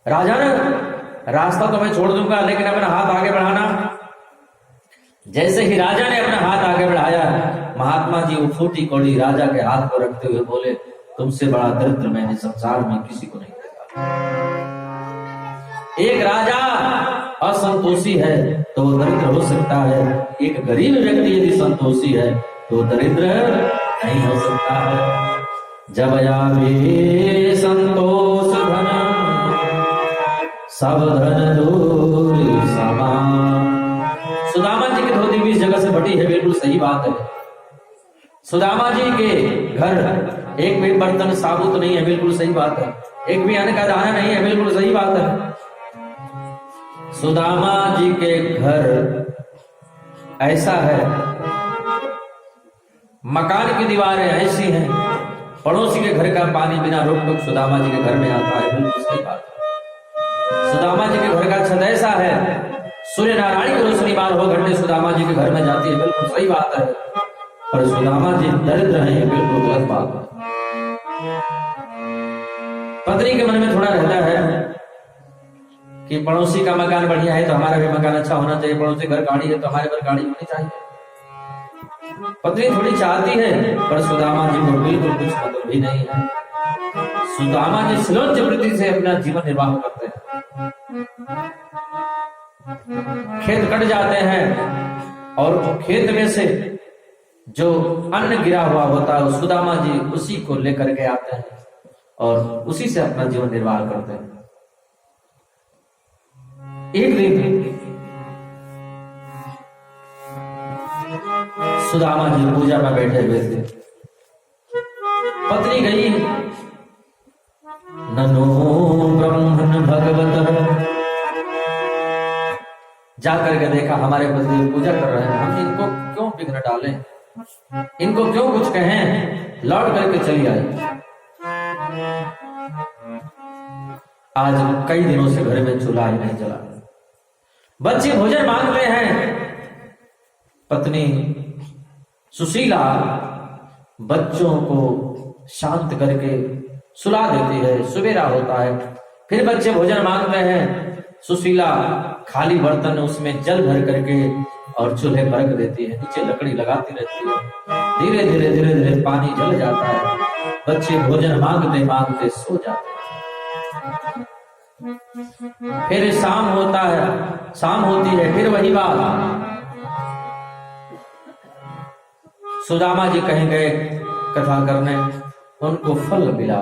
राजा ने, रास्ता तो मैं छोड़ दूंगा लेकिन अपना हाथ आगे बढ़ाना। जैसे ही राजा ने अपना हाथ आगे बढ़ाया, महात्मा जी वो फूटी कौड़ी राजा के हाथ पर रखते हुए बोले, तुमसे बड़ा दरिद्र मैंने संसार में किसी को नहीं देखा। एक राजा असंतोषी है तो वो दरिद्र हो सकता है, एक गरीब व्यक्ति यदि संतोषी है तो दरिद्र नहीं हो सकता है। जब आवे संतोष धन, सब धन दूर समान। सुदामा जी की धोती भी इस जगह से फटी है, बिल्कुल सही बात है। सुदामा जी के घर एक भी बर्तन साबुत नहीं है, बिल्कुल सही बात है। एक भी अन्न का दाना नहीं है, बिल्कुल सही बात है। सुदामा जी के घर ऐसा है, मकान की दीवारें ऐसी हैं, पड़ोसी के घर का पानी बिना रोक टोक सुदामा जी के घर में आता है, बिल्कुल सही बात है। सुदामा जी के घर का छत ऐसा है, सूर्य नारायण की रोशनी 12 घंटे सुदामा जी के घर में जाती है, बिल्कुल सही बात है। पर सुदामा जी दरिद्र हैं, बिल्कुल गलत बात है। पत्नी के मन में थोड़ा रहता है कि पड़ोसी का मकान बढ़िया है तो हमारा भी मकान अच्छा होना चाहिए, पड़ोसी घर गाड़ी है तो हमारे घर गाड़ी होनी चाहिए। पत्नी थोड़ी चाहती है, पर सुदामा जी को बिल्कुल कुछ मतलब भी नहीं है। सुदामा जी श्लोच वृत्ति से अपना जीवन निर्वाह करते हैं। खेत कट जाते हैं और खेत में से जो अन्न गिरा हुआ होता है सुदामा जी उसी को लेकर के आते हैं और उसी से अपना जीवन निर्वाह करते हैं। एक दिन सुदामा जी पूजा में बैठे हुए थे, पत्नी गई, ननो ब्रह्मण भगवत, जाकर के देखा हमारे पति पूजा कर रहे हैं, हम इनको क्यों विघ्न डालें, इनको क्यों कुछ कहें, लौट करके चली आई। आज कई दिनों से घर में चूल्हा ही नहीं जला। बच्चे भोजन मांगते हैं, पत्नी सुशीला बच्चों को शांत करके सुला देती है। सवेरा होता है, फिर बच्चे भोजन मांगते हैं, सुशीला खाली बर्तन उसमें जल भर करके और चूल्हे पर रख देती है, नीचे लकड़ी लगाती रहती है। धीरे धीरे धीरे धीरे पानी जल जाता है, बच्चे भोजन मांगते मांगते सो जाते हैं। फिर शाम होता है, शाम होती है, फिर वही बात। सुदामा जी कहीं गए कथा करने, उनको फल मिला,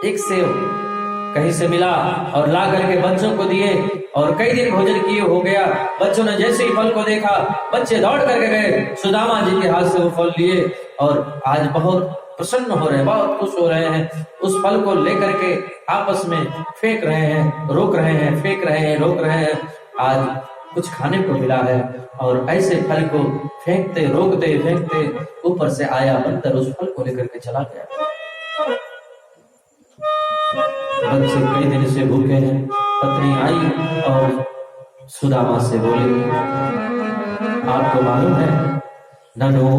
एक सेव कहीं से मिला और ला करके बच्चों को दिए और कई दिन भोजन किए हो गया। बच्चों ने जैसे ही फल को देखा, बच्चे दौड़ करके गए, सुदामा जी के हाथ से वो फल लिए और आज बहुत प्रसन्न हो रहे हैं, बहुत खुश हो रहे हैं। उस फल को लेकर के आपस में फेंक रहे हैं, रोक रहे हैं, फेंक रहे हैं, रोक रहे हैं। आज कुछ खाने को मिला है और ऐसे फल को फेंकते रोकते फेंकते ऊपर से आया बंदर, उस फल को लेकर के चला गया। बच्चे कई दिन से भूखे हैं। पत्नी आई और सुदामा से बोली, आपको मालूम है ननो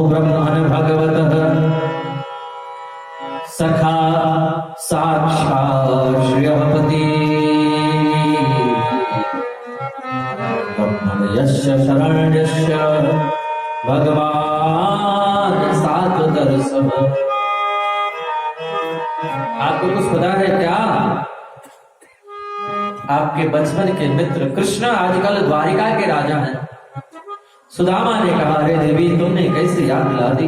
ब्रह्मण भगवतः सखा साक्षात् श्रेयःपति ब्रह्मण यस्य शरण्यस्य भगवान सात्वदर्शः। आपको कुछ पता है क्या? आपके बचपन के मित्र कृष्ण आजकल द्वारिका के राजा हैं। सुदामा ने कहा, अरे देवी तुमने कैसे याद दिला दी?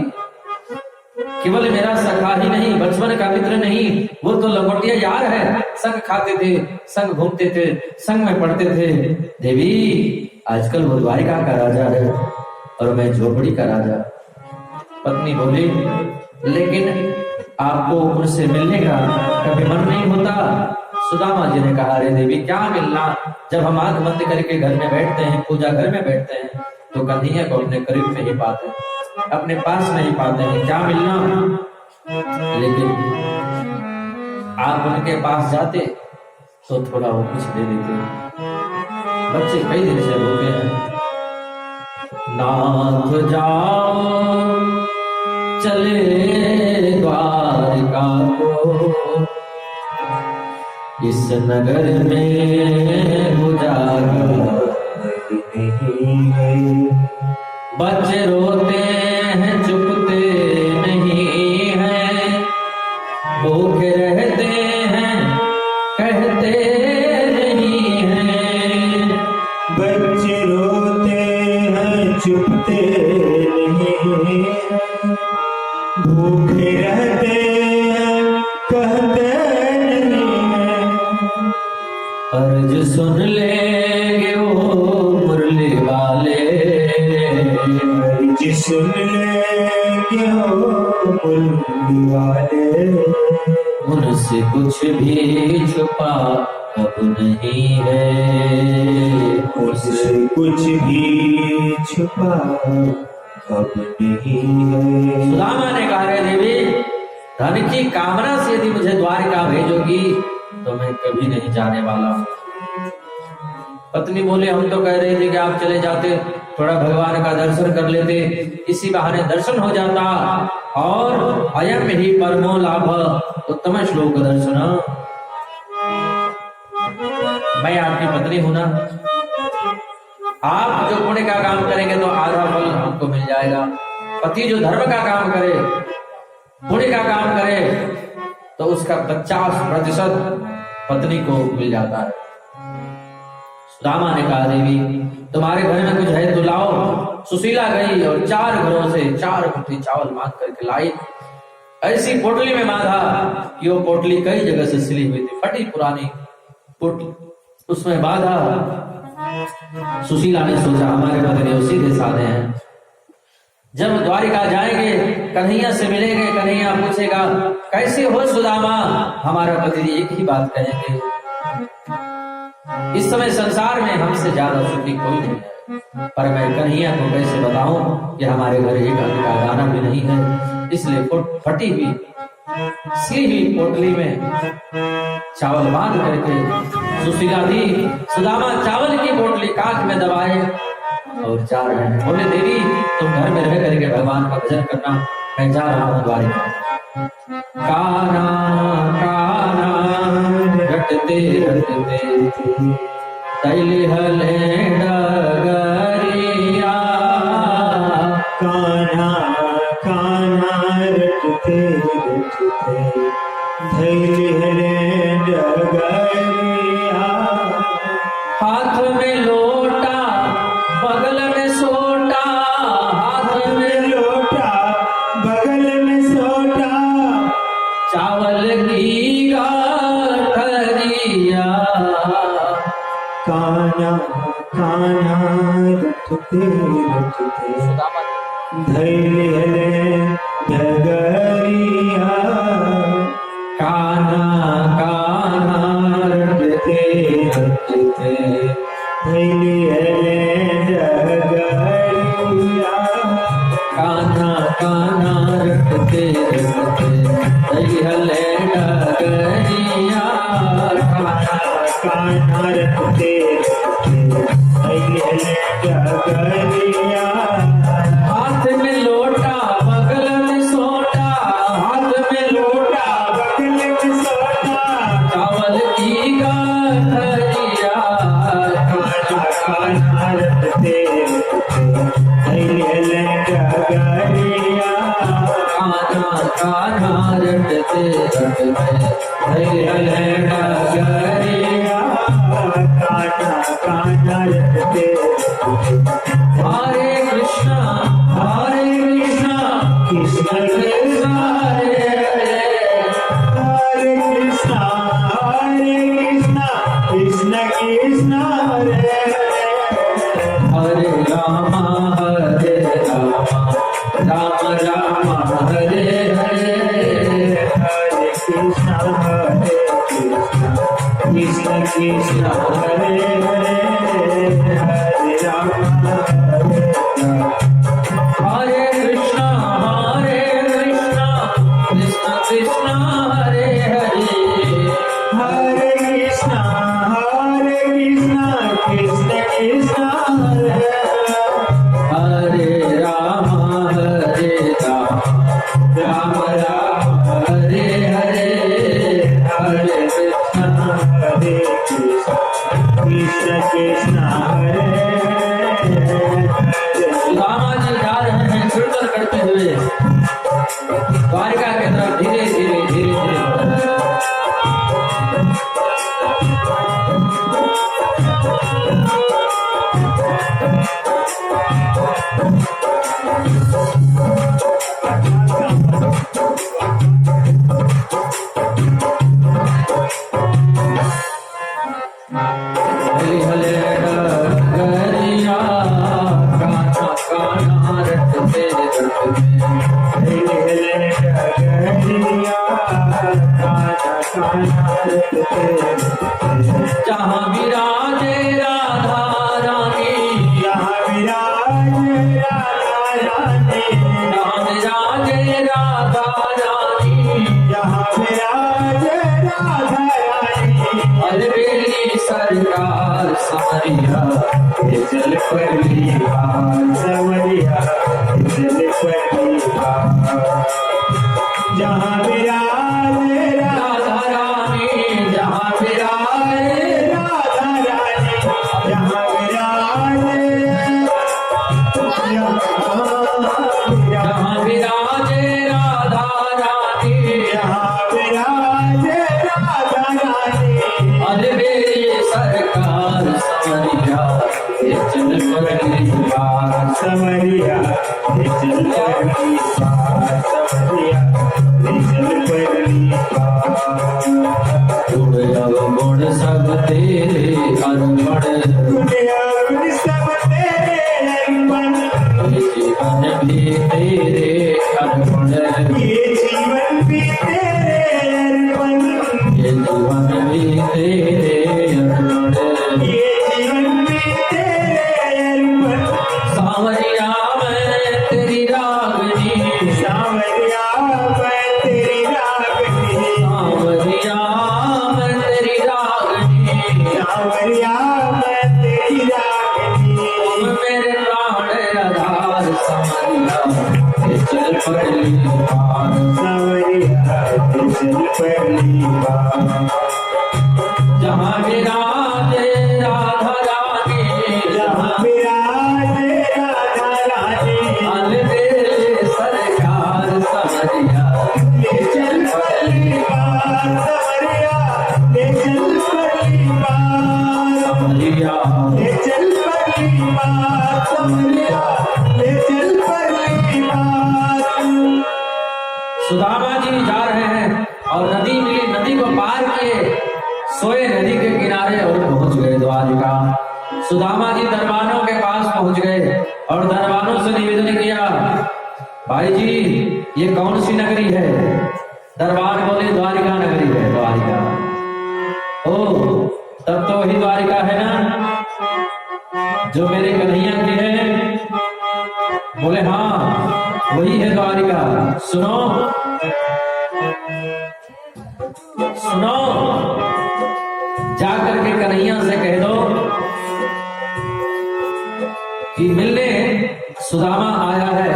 केवल मेरा सखा ही नहीं, बचपन का मित्र नहीं, वो तो लंगोटिया यार है। संग खाते थे, संग घूमते थे, संग में पढ़ते थे। देवी आजकल वो द्वारिका का राजा है और मैं झोपड़ी का राजा। पत्नी बोली, लेकिन आपको उनसे मिलने का कभी मन नहीं होता? सुदामा जी ने कहा, अरे देवी क्या मिलना, जब हम आंख बंद करके घर में बैठते हैं, पूजा घर में बैठते हैं, तो कन्हैया को अपने करीब में ही पाते हैं, अपने पास नहीं पाते हैं, क्या मिलना। लेकिन आप उनके पास जाते तो थोड़ा वो कुछ दे देते। बच्चे कई दिन से भूखे हैं। नाथ जाओ चले द्वारिका को, इस नगर में गुजारा नहीं है। बच्चे रोते हैं चुपते नहीं हैं, भूखे रहते हैं कहते नहीं हैं। बच्चे रोते हैं चुपते नहीं, भूखे रहते हैं कहते नहीं हैं। अर्ज सुन लेंगे वो मुरली वाले, अर्ज सुन लेंगे वो मुरली वाले। उनसे कुछ भी छुपा अब नहीं है, उनसे कुछ भी छुपा अब नहीं है। सुदामा ने कहा, रे देवी धन की कामना से यदि मुझे द्वारिका भेजोगी तो मैं कभी नहीं जाने वाला हूँ। पत्नी बोले, हम तो कह रहे थे कि आप चले जाते, थोड़ा भगवान का दर्शन कर लेते, इसी बहाने दर्शन हो जाता और अयम ही परमो लाभ उत्तम श्लोक दर्शन। मैं आपकी पत्नी हूं ना, आप जो पुण्य का काम करेंगे तो आधा फल हमको मिल जाएगा। पति जो धर्म का काम करे, पुण्य का काम करे, तो उसका 50% पत्नी को मिल जाता है। सुदामा ने कहा, देवी तुम्हारे घर में कुछ है तो लाओ। सुशीला गई और 4 घरों से 4 मुट्ठी चावल मांग करके लाई। ऐसी पोटली में बांधा कि वो पोटली कई जगह से सिली हुई थी, फटी पुरानी पोटली, उसमें बांधा। सुशीला ने सोचा हमारे पति सीधे साधे हैं, जब द्वारिका जाएंगे कन्हैया से मिलेंगे, कन्हैया पूछेगा कैसे हो सुदामा, हमारा पति एक ही बात कहेंगे, इस समय संसार में हमसे ज्यादा सुखी कोई नहीं है। पर मैं कन्हैया को कैसे बताऊं कि हमारे घर एक अन्न का दाना भी नहीं है। इसलिए फटी हुई सी ही पोटली में चावल बांध करके सुशीला दी सुदामा चावल की पोटली काख में दबाए और जा रहे हैं। बोले देवी तुम घर में रह करके भगवान का भजन करना, मैं जा रहा हूँ द्वारिका। काना काना रटते रटते तैली हले डगरिया, कान्हा कान्हा रटते रटते धैर्य हले डगरिया। हाथ में लोटा बगल में सोटा, हाथ में लोटा बगल में सोटा, चावल की गाठरिया। कान्हा कान्हा रटते रटते धैर्य हले डगरिया। कान्हा कान्हा रटते रटते धैर्य हले डगरिया। कान्हा कान्हा रटते रटते तैली हले डगरिया। कान्हा रटते रटते धैर्य हले डगरिया। हाथ में लोटा बगल में सोटा, हाथ में लोटा बगल में सोटा, चावल की गाठरिया। कान्हा कान्हा रटते रटते धैर्य हले डगरिया। कान्हा कान्हा रटते रटते तैली हले डगरिया। कान्हा कान्हा रटते हरे कृष्णा कृष्ण कृष्ण हरे हरे, हरे कृष्णा कृष्ण कृष्ण हरे हरे। हरे राम राम राम हरे हरे। हरे कृष्ण कृष्ण कृष्ण हरे हरे। हरे राम हरे राम। हरे कृष्णा कृष्ण कृष्ण हरे हरे। हरे कृष्ण कृष्ण कृष्ण हरे हरे। हरे राम राम राम हरे हरे। हरे कृष्ण हरे कृष्ण कृष्ण हरे हरे। सुदामा जी जा रहे हैं कीर्तन करते हुए द्वारिका के तरफ धीरे धीरे धीरे धीरे बढ़ रहे हैं। हले हले डगरिया, कान्हा कान्हा रटते रटते हरे हरे डगरिया। कान्हा कान्हा रटते रटते जहाँ विराजे राधा रानी, यहाँ विराज राधा रानी। जहाँ विराजे राधा रानी। यहाँ विराज राधा रानी। अलबेली सरकार समरिया ये जल परी समरिया जल परिवार। जहाँ विराज राधा रानी, जहाँ विराजे राधा रानी। जहाँ विराज जहाँ विराजे राधा रानी। जहाँ विराज राधा रानी। अलबेली सरकार समरिया ये जल परी समरिया जल परिवार। समरिया जल परिवार। गुण सब तेरे अर्पण, सब तेरे अर्पण। जीवन भी तेरे अर्पण, ये जीवन भी तेरे अर्पण। ये जीवन भी तेरे अर्पण। ये जीवन भी तेरे अर्पण। सांवरिया मैं तेरी रागनी, सांवरिया मैं तेरी रागनी। समरिया ये चल पहली बार सावरिया ये चल पहली बार जहाँ विराजे राधा रानी जहाँ विराजे राधा रानी अलबेले सरकार समरिया ले चल पहली बार सावरिया ले चल पहली बार समरिया ले चल पहली बार सावरिया ले चल पहली बार। सुदामा जी जा रहे हैं और नदी मिली, नदी को पार किए, सोए नदी के किनारे और पहुंच गए द्वारिका। सुदामा जी दरबानों के पास पहुंच गए और दरबानों से निवेदन किया, भाई जी ये कौन सी नगरी है? दरबान बोले द्वारिका नगरी है। द्वारिका, ओ तब तो वही द्वारिका है ना जो मेरे कन्हैया की है? बोले हाँ वही है द्वारिका। सुनो सुनो, जाकर के कन्हैया से कह दो कि मिलने सुदामा आया है।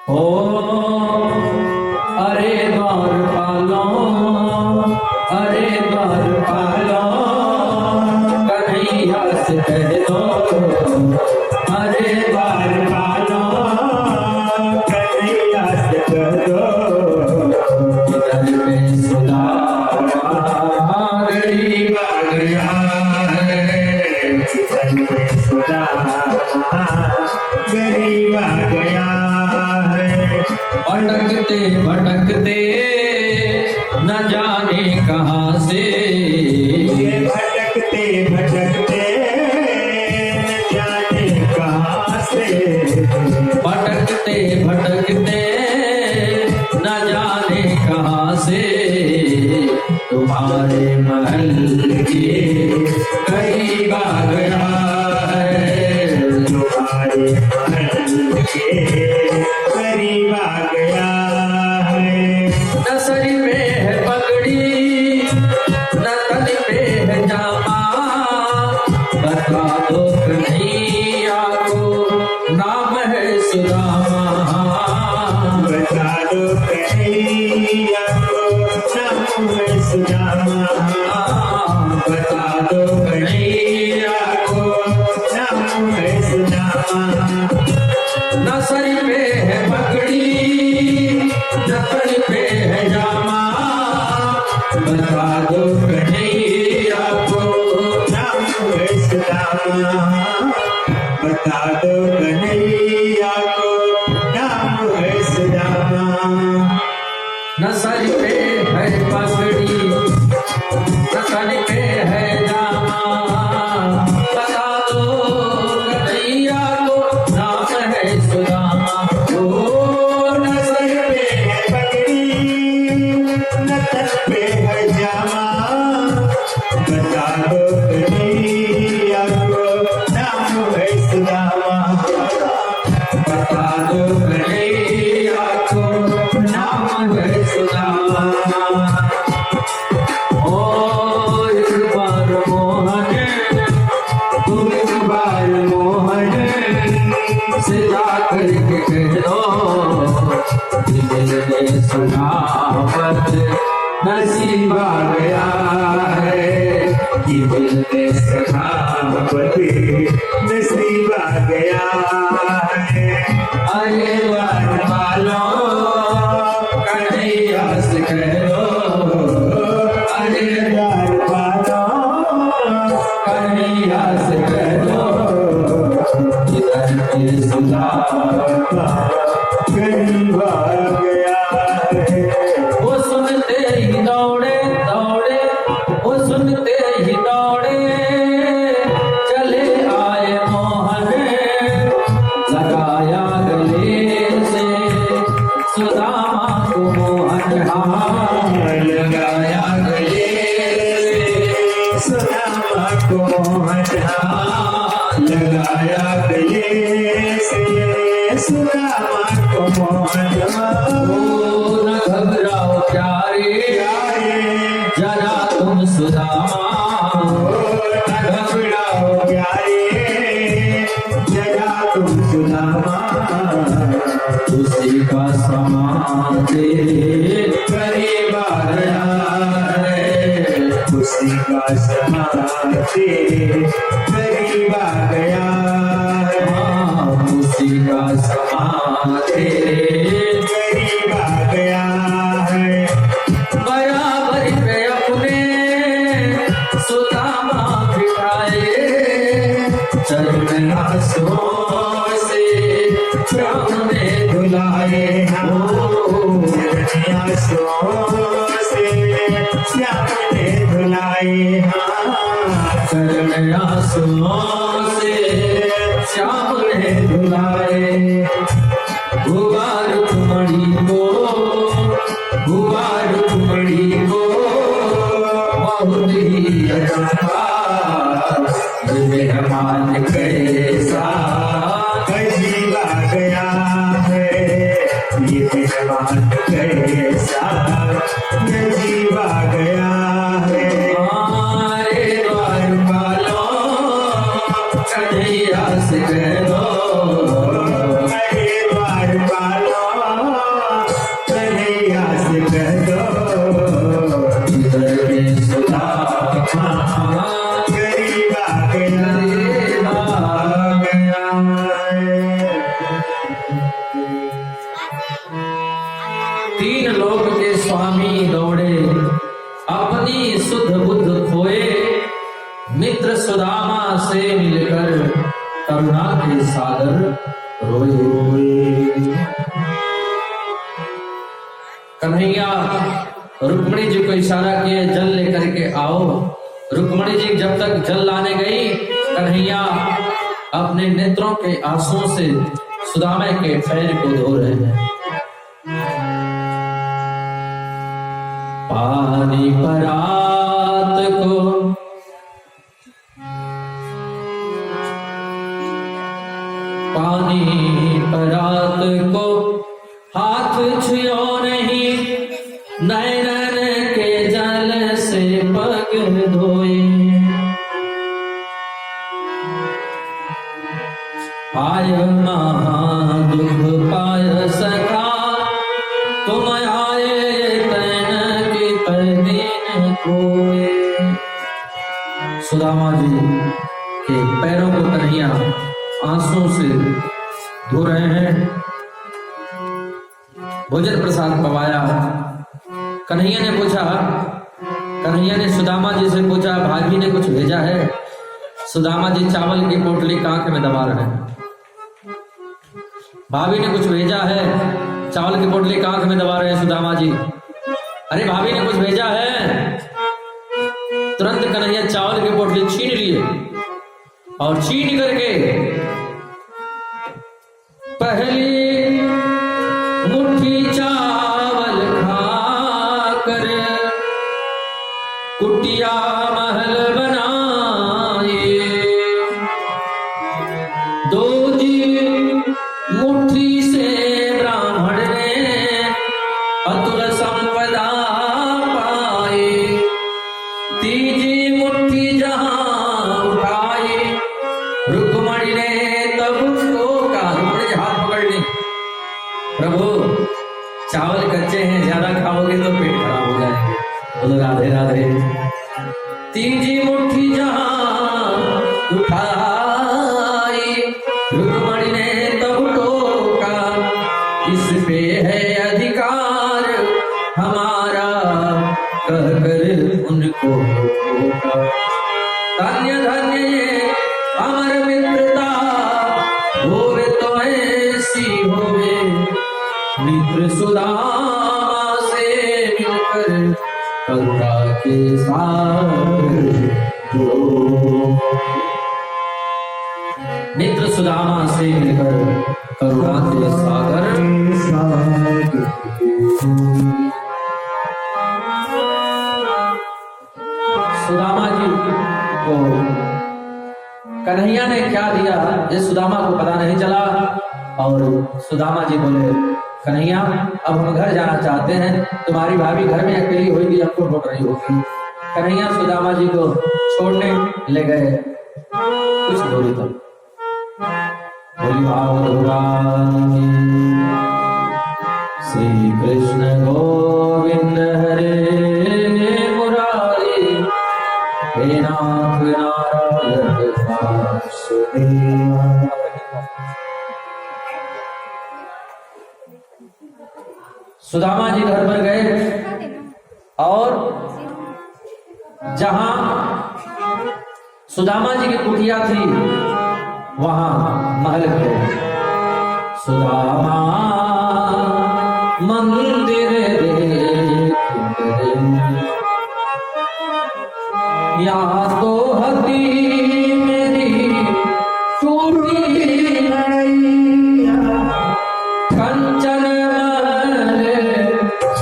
ओ अरे द्वारपालो, अरे द्वारपालो, कन्हैया से कह दो, अरे द्वारपालो, कन्हैया से कह दो इधर में सुदामा गरीब आ गया है। गरीब आ गया है। भटकते भटकते न जाने कहाँ से, ये भटकते भटकते न जाने कहाँ से, भटकते भटकते न जाने कहाँ से, तुम्हारे महल के करीब आ गया है। तुम्हारे महल के करीब आ गया है। न सर पे है पगड़ी, न तन पे है जामा, बता दो कन्हैया को नाम है सुदामा। बता दो कन्हैया को नाम है सुदामा। बता दो कन्हैया को नाम है सुदामा। न सर पे है पगड़ी, न तन पे है जामा, बता दो कन्हैया को नाम है सुदामा। बता दो कन्हैया को नाम है सुदामा। न सर पे है पगड़ी, न तन पे है जामा, बता दो कन्हैया को नाम है सुदामा। ओ न सर पे है पगड़ी न तन पे है जामा। बता दो कन्हैया को नाम है सुदामा। बता दो कन्हैया को नाम है सुदामा। ओ एक बार मोहन, तुम एक बार मोहन से जाकर के कह दो, दिल सुनावत नसीब आ गया है। कि मिलने सखावती नसीब आ गया है। अरे वालो कन्हैया से कह दो, अरे प्यार वालों कन्हैया से कह दो, इधर के सुदामा गरीब आ गया है। वो सुनते ही दौड़े दौड़े, वो सुनते ही दौड़े, चले आए मोहन, लगाया गले से सुदामा को मोहन। हाँ लगाया गले से सुदामा को हटा हाँ लगाया गले से सुदामा को मोहनवा ओ न घबराओ प्यारे जरा तुम सुदामा न घबराओ प्यारे जरा तुम सुदामा उसी का समान तेरे करीब आ गया है उसी का समान तेरे करीब आ गया है हाँ, उसी का समान तेरे करीब आ गया है बराबर पे अपने सुदामा बिठाए चरण आंसुओं से श्याम ने धुलाए श्याम ने धुलाए चरण आंसुओं से श्याम ने धुलाए भुआ रुक्मणी को बहुत ही अच्छा मेहमान कैसा अजीब आ गया है ये मेहमान कैसा अजीब आ गया है हमारे द्वार वालों कन्हैया से कह दो अरे द्वार वालों कन्हैया से कह दो इधर के सुदामा गरीब आ गया तीन लोक के स्वामी दौड़े अपनी शुद्ध बुद्ध खोए मित्र सुदामा से मिलकर करुणा के सागर रोए कन्हैया रुक्मणी जी को इशारा किए जल लेकर के आओ रुक्मणी जी जब तक जल लाने गई कन्हैया अपने नेत्रों के आंसुओं से सुदामा के पैर को धो रहे हैं पानी परात को हाथ छुओ नहीं नैनन के जल से पग धोए आय महा दुख पाय सखा तुम आए तैन की तैदीन कोए सुदामा जी के पैरों को कन्हैया आंसू से धो रहे हैं भोजन प्रसाद पवाया कन्हैया ने पूछा कन्हैया ने सुदामा जी से पूछा भाभी ने कुछ भेजा है सुदामा जी चावल की पोटली कांख में दबा रहे हैं भाभी ने कुछ भेजा है चावल की पोटली कांख में दबा रहे हैं सुदामा जी अरे भाभी ने कुछ भेजा है तुरंत कन्हैया चावल की पोटली छीन लिए और छीन करके पहली मुट्ठी चावल खाकर कुटिया महल बनाए दूजी मुट्ठी से ब्राह्मण ने अतुल संपदा पाए तीजी मुट्ठी जहां उठाई रुक्मणी ने तब उसको कहा रुक्मणी के हाथ पकड़ ली प्रभु चावल कच्चे हैं ज्यादा खाओगे तो पेट खराब हो जाएंगे बोलो राधे राधे तीजी मुट्ठी जहां उठाई रुक्मणी ने तब टोका इस पे है अधिकार हमारा कहकर उनको धन्य धन्य ये अमर मित्रता होवे तो ऐसी होवे मित्र सुदामा से मिलकर करुणा के सागर मित्र सुदामा से मिलकर करुणा के सागर सुदामा जी को कन्हैया ने क्या दिया ये सुदामा को पता नहीं चला और सुदामा जी बोले, कन्हैया अब हम घर जाना चाहते हैं, तुम्हारी भाभी घर में अकेली होगी, हमको ढूंढ रही होगी। कन्हैया सुदामा जी को छोड़ने ले गए कुछ दूरी तक। बोली भगवान श्री कृष्ण गोविंद हरे मुरारी, हे नाथ नारायण वासुदेव। सुदामा जी घर पर गए और जहां सुदामा जी की कुटिया थी वहां महल गए। सुदामा मंदिर यहाँ तो हती मेरी टूटी कंचन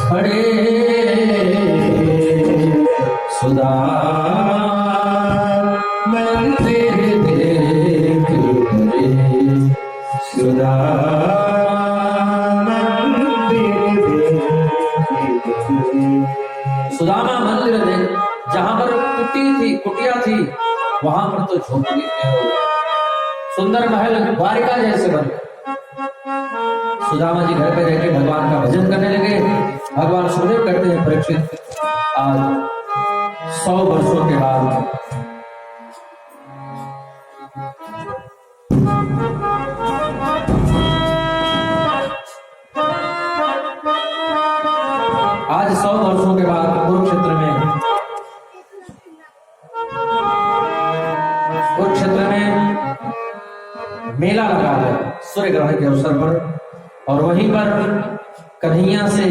खड़े सुदामा मंदिर देख रे, सुदामा मंदिर देख। जहां पर कुटिया थी वहां पर तो झोपड़ी में सुंदर महल द्वारिका जैसे बन। सुदामा जी घर पे रहकर भगवान का भजन करने लगे। भगवान सुखदेव करते हैं, परीक्षित आज 100 वर्षों के बाद कुरुक्षेत्र में मेला लगा है सूर्य ग्रहण के अवसर पर, और वहीं पर कन्हैया से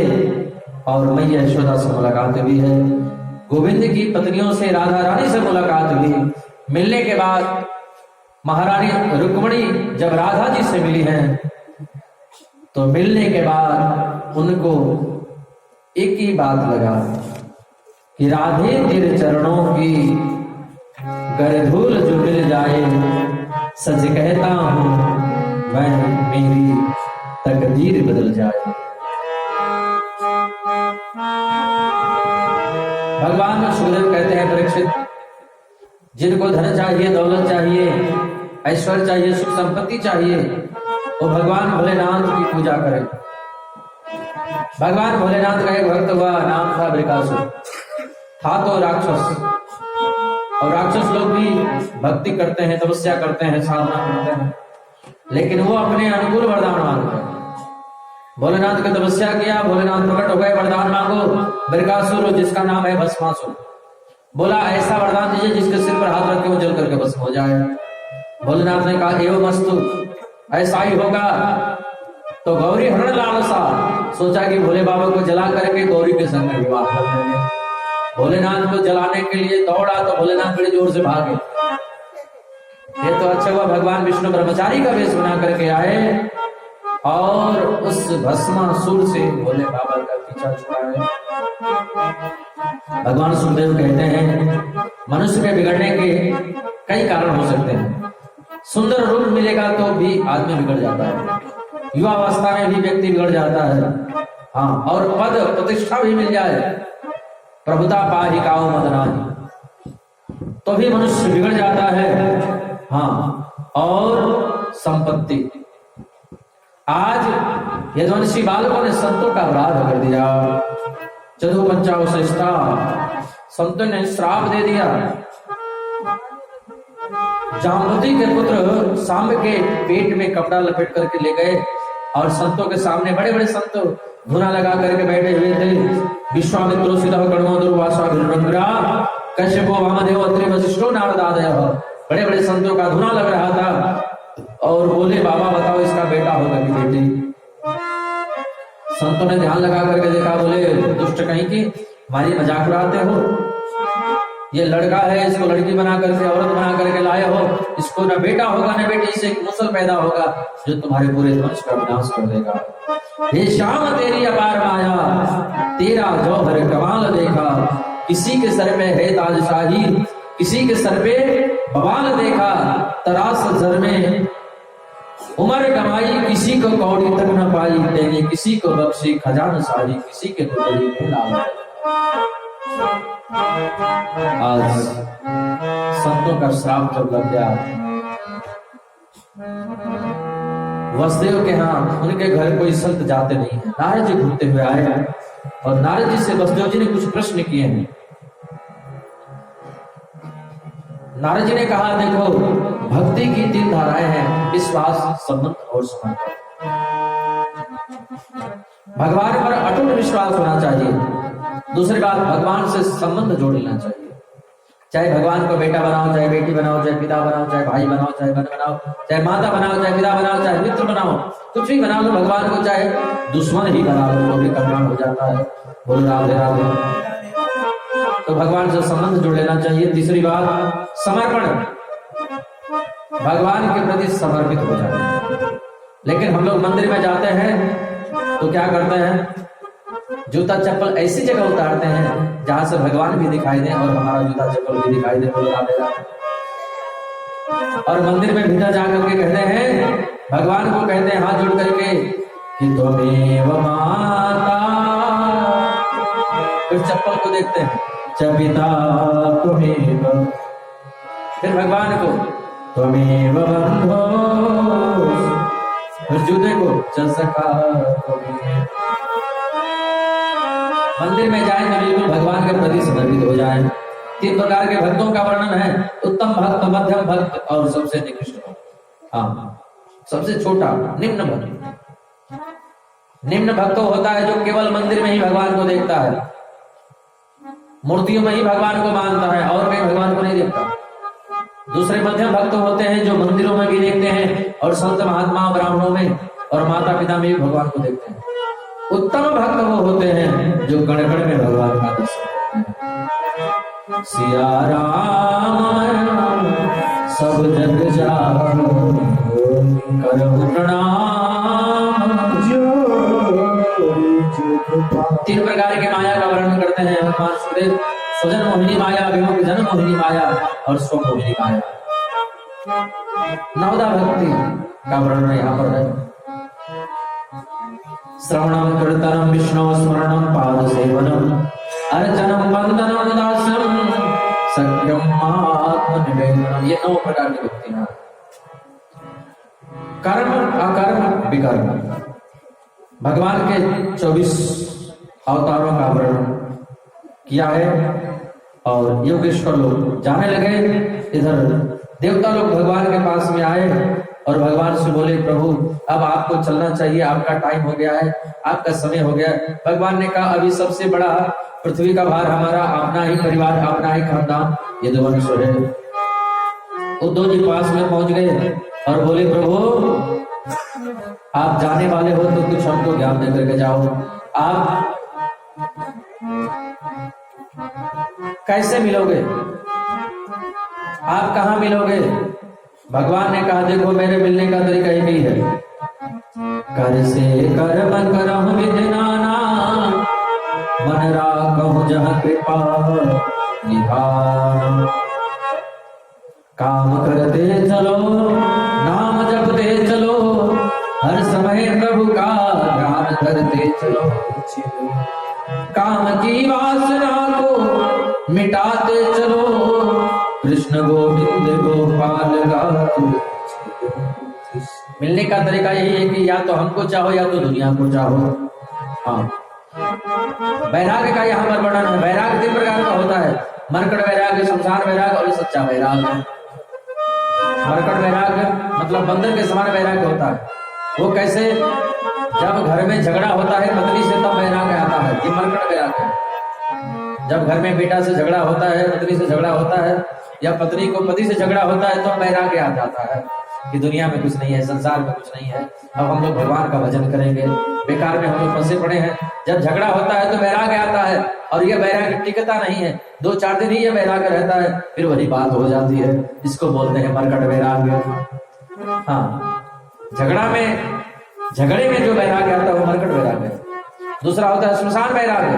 और मैया यशोदा से मुलाकात हुई है। गोविंद की पत्नियों से राधा रानी से मुलाकात हुई। मिलने के बाद महारानी रुक्मिणी जब राधा जी से मिली हैं तो मिलने के बाद उनको एक ही बात लगा कि राधे तेरे चरणों की गरधूल जो मिल जाए, सच कहता हूं मैं मेरी तकदीर बदल जाए। भगवान सुखदेव कहते हैं, परीक्षित जिनको धन चाहिए, दौलत चाहिए, ऐश्वर्य चाहिए, सुख संपत्ति चाहिए, वो भगवान भोलेनाथ की पूजा करें। भगवान भोलेनाथ का एक भक्त हुआ, नाम था बृकासुर। था तो राक्षस, और राक्षस लोग भी भक्ति करते हैं, तपस्या करते हैं, साधना करते हैं, लेकिन वो अपने अनुकूल वरदान मांगते हैं। भोलेनाथ की तपस्या किया, भोलेनाथ प्रकट हो गए, वरदान मांगो। बृकासुर जिसका नाम है भस्मासुर बोला, ऐसा वरदान दीजिए जिसके सिर पर हाथ रखे वो जल करके भस्म हो जाए। भोलेनाथ ने कहा, एवं मस्तु, ऐसा ही होगा। तो गौरी हरण लालसा सोचा कि भोले बाबा को जला करके गौरी के संग विवाह कर देंगे। भोलेनाथ को जलाने के लिए दौड़ा तो भोलेनाथ बड़े जोर से भागे। ये तो अच्छा हुआ भगवान विष्णु ब्रह्मचारी का वेश बना करके आए और उस भस्मासुर से भोले बाबा का पीछा छुड़ाए। भगवान सुखदेव कहते हैं, मनुष्य के बिगड़ने के कई कारण हो सकते हैं। सुंदर रूप मिलेगा तो भी आदमी बिगड़ जाता है, युवावस्था में भी व्यक्ति बिगड़ जाता है। हाँ, और पद प्रतिष्ठा भी मिल जाए, प्रभुता पाहिकाओ मदनाही, तो भी मनुष्य बिगड़ जाता है। हाँ, और संपत्ति। आज यदुवंशी बालकों ने संतों का अपराध कर दिया, चतु पंचावशिष्टा, संतों ने श्राप दे दिया। जाम्बुवती के पुत्र सांब के पेट में कपड़ा लपेट करके ले गए और संतों के सामने बड़े बड़े संत धुना लगा करके बैठे हुए थे। विश्वामित्रो सिद्धः कर्णो दुर्वासा भिन्नंग्रा कश्यपो वामदेव अत्रि वशिष्ठो नारदादयः, बड़े बड़े संतों का धुना लग रहा था और बोले, बाबा बताओ इसका बेटा होगा कि बेटी। संतों ने ध्यान लगा करके देखा, बोले, दुष्ट कहीं की, हमारी मजाक उड़ाते हो। ये लड़का है, इसको लड़की बना करके, औरत बना करके लाए हो, इसको न बेटा होगा न बेटी, इससे एक मुसल पैदा होगा जो तुम्हारे पूरे वंश का विनाश कर देगा। हे श्याम तेरी अपार माया, तेरा जौहर कमाल देखा, किसी के सर पे है ताजशाही, किसी के सर पे बवाल देखा, तरास जर में उमर कमाई किसी को कौड़ी तक न पाई, तेने किसी को बख्शी खजान सारी, किसी के टुकड़ी में लाल। आज संतों का श्राप जब लग गया, वसुदेव के यहाँ उनके घर कोई संत जाते नहीं है। नारद जी घूमते हुए आए और नारद जी से वसुदेव जी ने कुछ प्रश्न किए हैं। नारद जी ने कहा, देखो भक्ति की 3 धाराएं हैं, विश्वास, संबंध और समर्पण। भगवान पर अटूट विश्वास होना चाहिए। दूसरी बात, भगवान से संबंध जोड़ लेना चाहिए। चाहे भगवान को बेटा बनाओ, चाहे बेटी बनाओ, चाहे पिता बनाओ, चाहे भाई बनाओ, चाहे बहन बनाओ, चाहे माता बनाओ, चाहे पिता बनाओ, चाहे मित्र बनाओ, कुछ भी बना लो भगवान को, चाहे दुश्मन ही बना लो, वो भी कल्याण हो जाता है। बोलो राधे राधे। तो भगवान से संबंध जोड़ लेना चाहिए। तीसरी बात, समर्पण, भगवान के प्रति समर्पित हो जाए। लेकिन हम लोग मंदिर में जाते हैं तो क्या करते हैं, जूता चप्पल ऐसी जगह उतारते हैं जहां से भगवान भी दिखाई दे और हमारा जूता चप्पल भी दिखाई दे। बोलो राधे राधे। और मंदिर में भीतर जाकर के कहते हैं, भगवान को कहते हैं हाथ जोड़ करके कि त्वमेव माता, फिर चप्पल को देखते हैं, च पिता त्वमेव, फिर भगवान को त्वमेव बंधो, फिर जूते को च सखा त्वमेव। मंदिर में जाए तो बिल्कुल भगवान के प्रति समर्पित हो जाए। 3 प्रकार के भक्तों का वर्णन है, उत्तम भक्त, मध्यम भक्त और सबसे निकृष्ट भक्त। हाँ, सबसे छोटा निम्न भक्त। निम्न भक्त होता है जो केवल मंदिर में ही भगवान को देखता है, मूर्तियों में ही भगवान को मानता है और कहीं भगवान को नहीं देखता। दूसरे मध्यम भक्त होते हैं जो मंदिरों में भी देखते हैं और संत महात्मा ब्राह्मणों में और माता पिता में भी भगवान को देखते हैं। उत्तम भक्त वो होते हैं जो कण कण में भगवान का दर्शन करते हैं। सिया राम सब जग जानो, करहु प्रणाम। 3 प्रकार की माया का वर्णन करते हैं भगवान सुखदेव, स्वजन मोहिनी माया, विमुख जन मोहिनी माया और स्वमोहिनी माया। 9दा भक्ति का वर्णन यहाँ पर है। श्रवणं कीर्तनं विष्णु स्मरणं पाद सेवनं, अर्चनं वंदनं दास्यं, सख्यं आत्मनिवेदनं। ये 9 प्रकार की भक्ति है। कर्म, अकर्म, विकर्म। भगवान के 24 अवतारों का वर्णन किया है और योगेश्वर लोग जाने लगे। इधर देवता लोग भगवान के पास में आए और भगवान से बोले, प्रभु अब आपको चलना चाहिए, आपका टाइम हो गया है, आपका समय हो गया है। भगवान ने कहा, अभी सबसे बड़ा पृथ्वी का भार हमारा अपना ही परिवार, अपना ही खानदान, ये यदुवंश है। उद्धव जी पास में पहुंच गए और बोले, प्रभु आप जाने वाले हो तो कुछ हमको ज्ञान दे करके जाओ। आप कैसे मिलोगे, आप कहाँ मिलोगे? भगवान ने कहा, देखो मेरे मिलने का तरीका एक ही है, कर से कर्म करम विधि नाना, मन राखहु जहाँ कृपा निधान। काम करते चलो, नाम जपते चलो, हर समय प्रभु का ध्यान करते चलो। काम की वासना को मिटाते चलो, कृष्ण गोविंद गोपाल गाते। मिलने का तरीका यही है कि या तो हमको चाहो या तो दुनिया को चाहो। हाँ, वैराग्य का यहाँ पर वर्णन है। वैराग्य 3 प्रकार का होता है, मरकट वैराग्य, संसार वैराग्य और सच्चा वैराग्य। मरकट वैराग्य मतलब बंदर के समान वैराग्य होता है। वो कैसे? जब घर में झगड़ा होता है पत्नी से तब वैराग्य आता है, ये मरकट वैराग्य है। जब घर में बेटा से झगड़ा होता है, पत्नी से झगड़ा होता है, या पत्नी को पति से झगड़ा होता है तो वैराग्य आ जाता है कि दुनिया में कुछ नहीं है, संसार में कुछ नहीं है, अब हम लोग भगवान का भजन करेंगे, बेकार में हम लोग फंसे पड़े हैं। जब झगड़ा होता है तो वैराग्य आता है और ये वैराग्य टिकता नहीं है, 2-4 दिन ही ये वैराग्य रहता है, फिर वही बात हो जाती है। इसको बोलते हैं मरकट वैराग्य। हाँ, झगड़े में जो वैराग्य आता है वो मरकट वैराग्य है। दूसरा होता है श्मशान वैराग्य।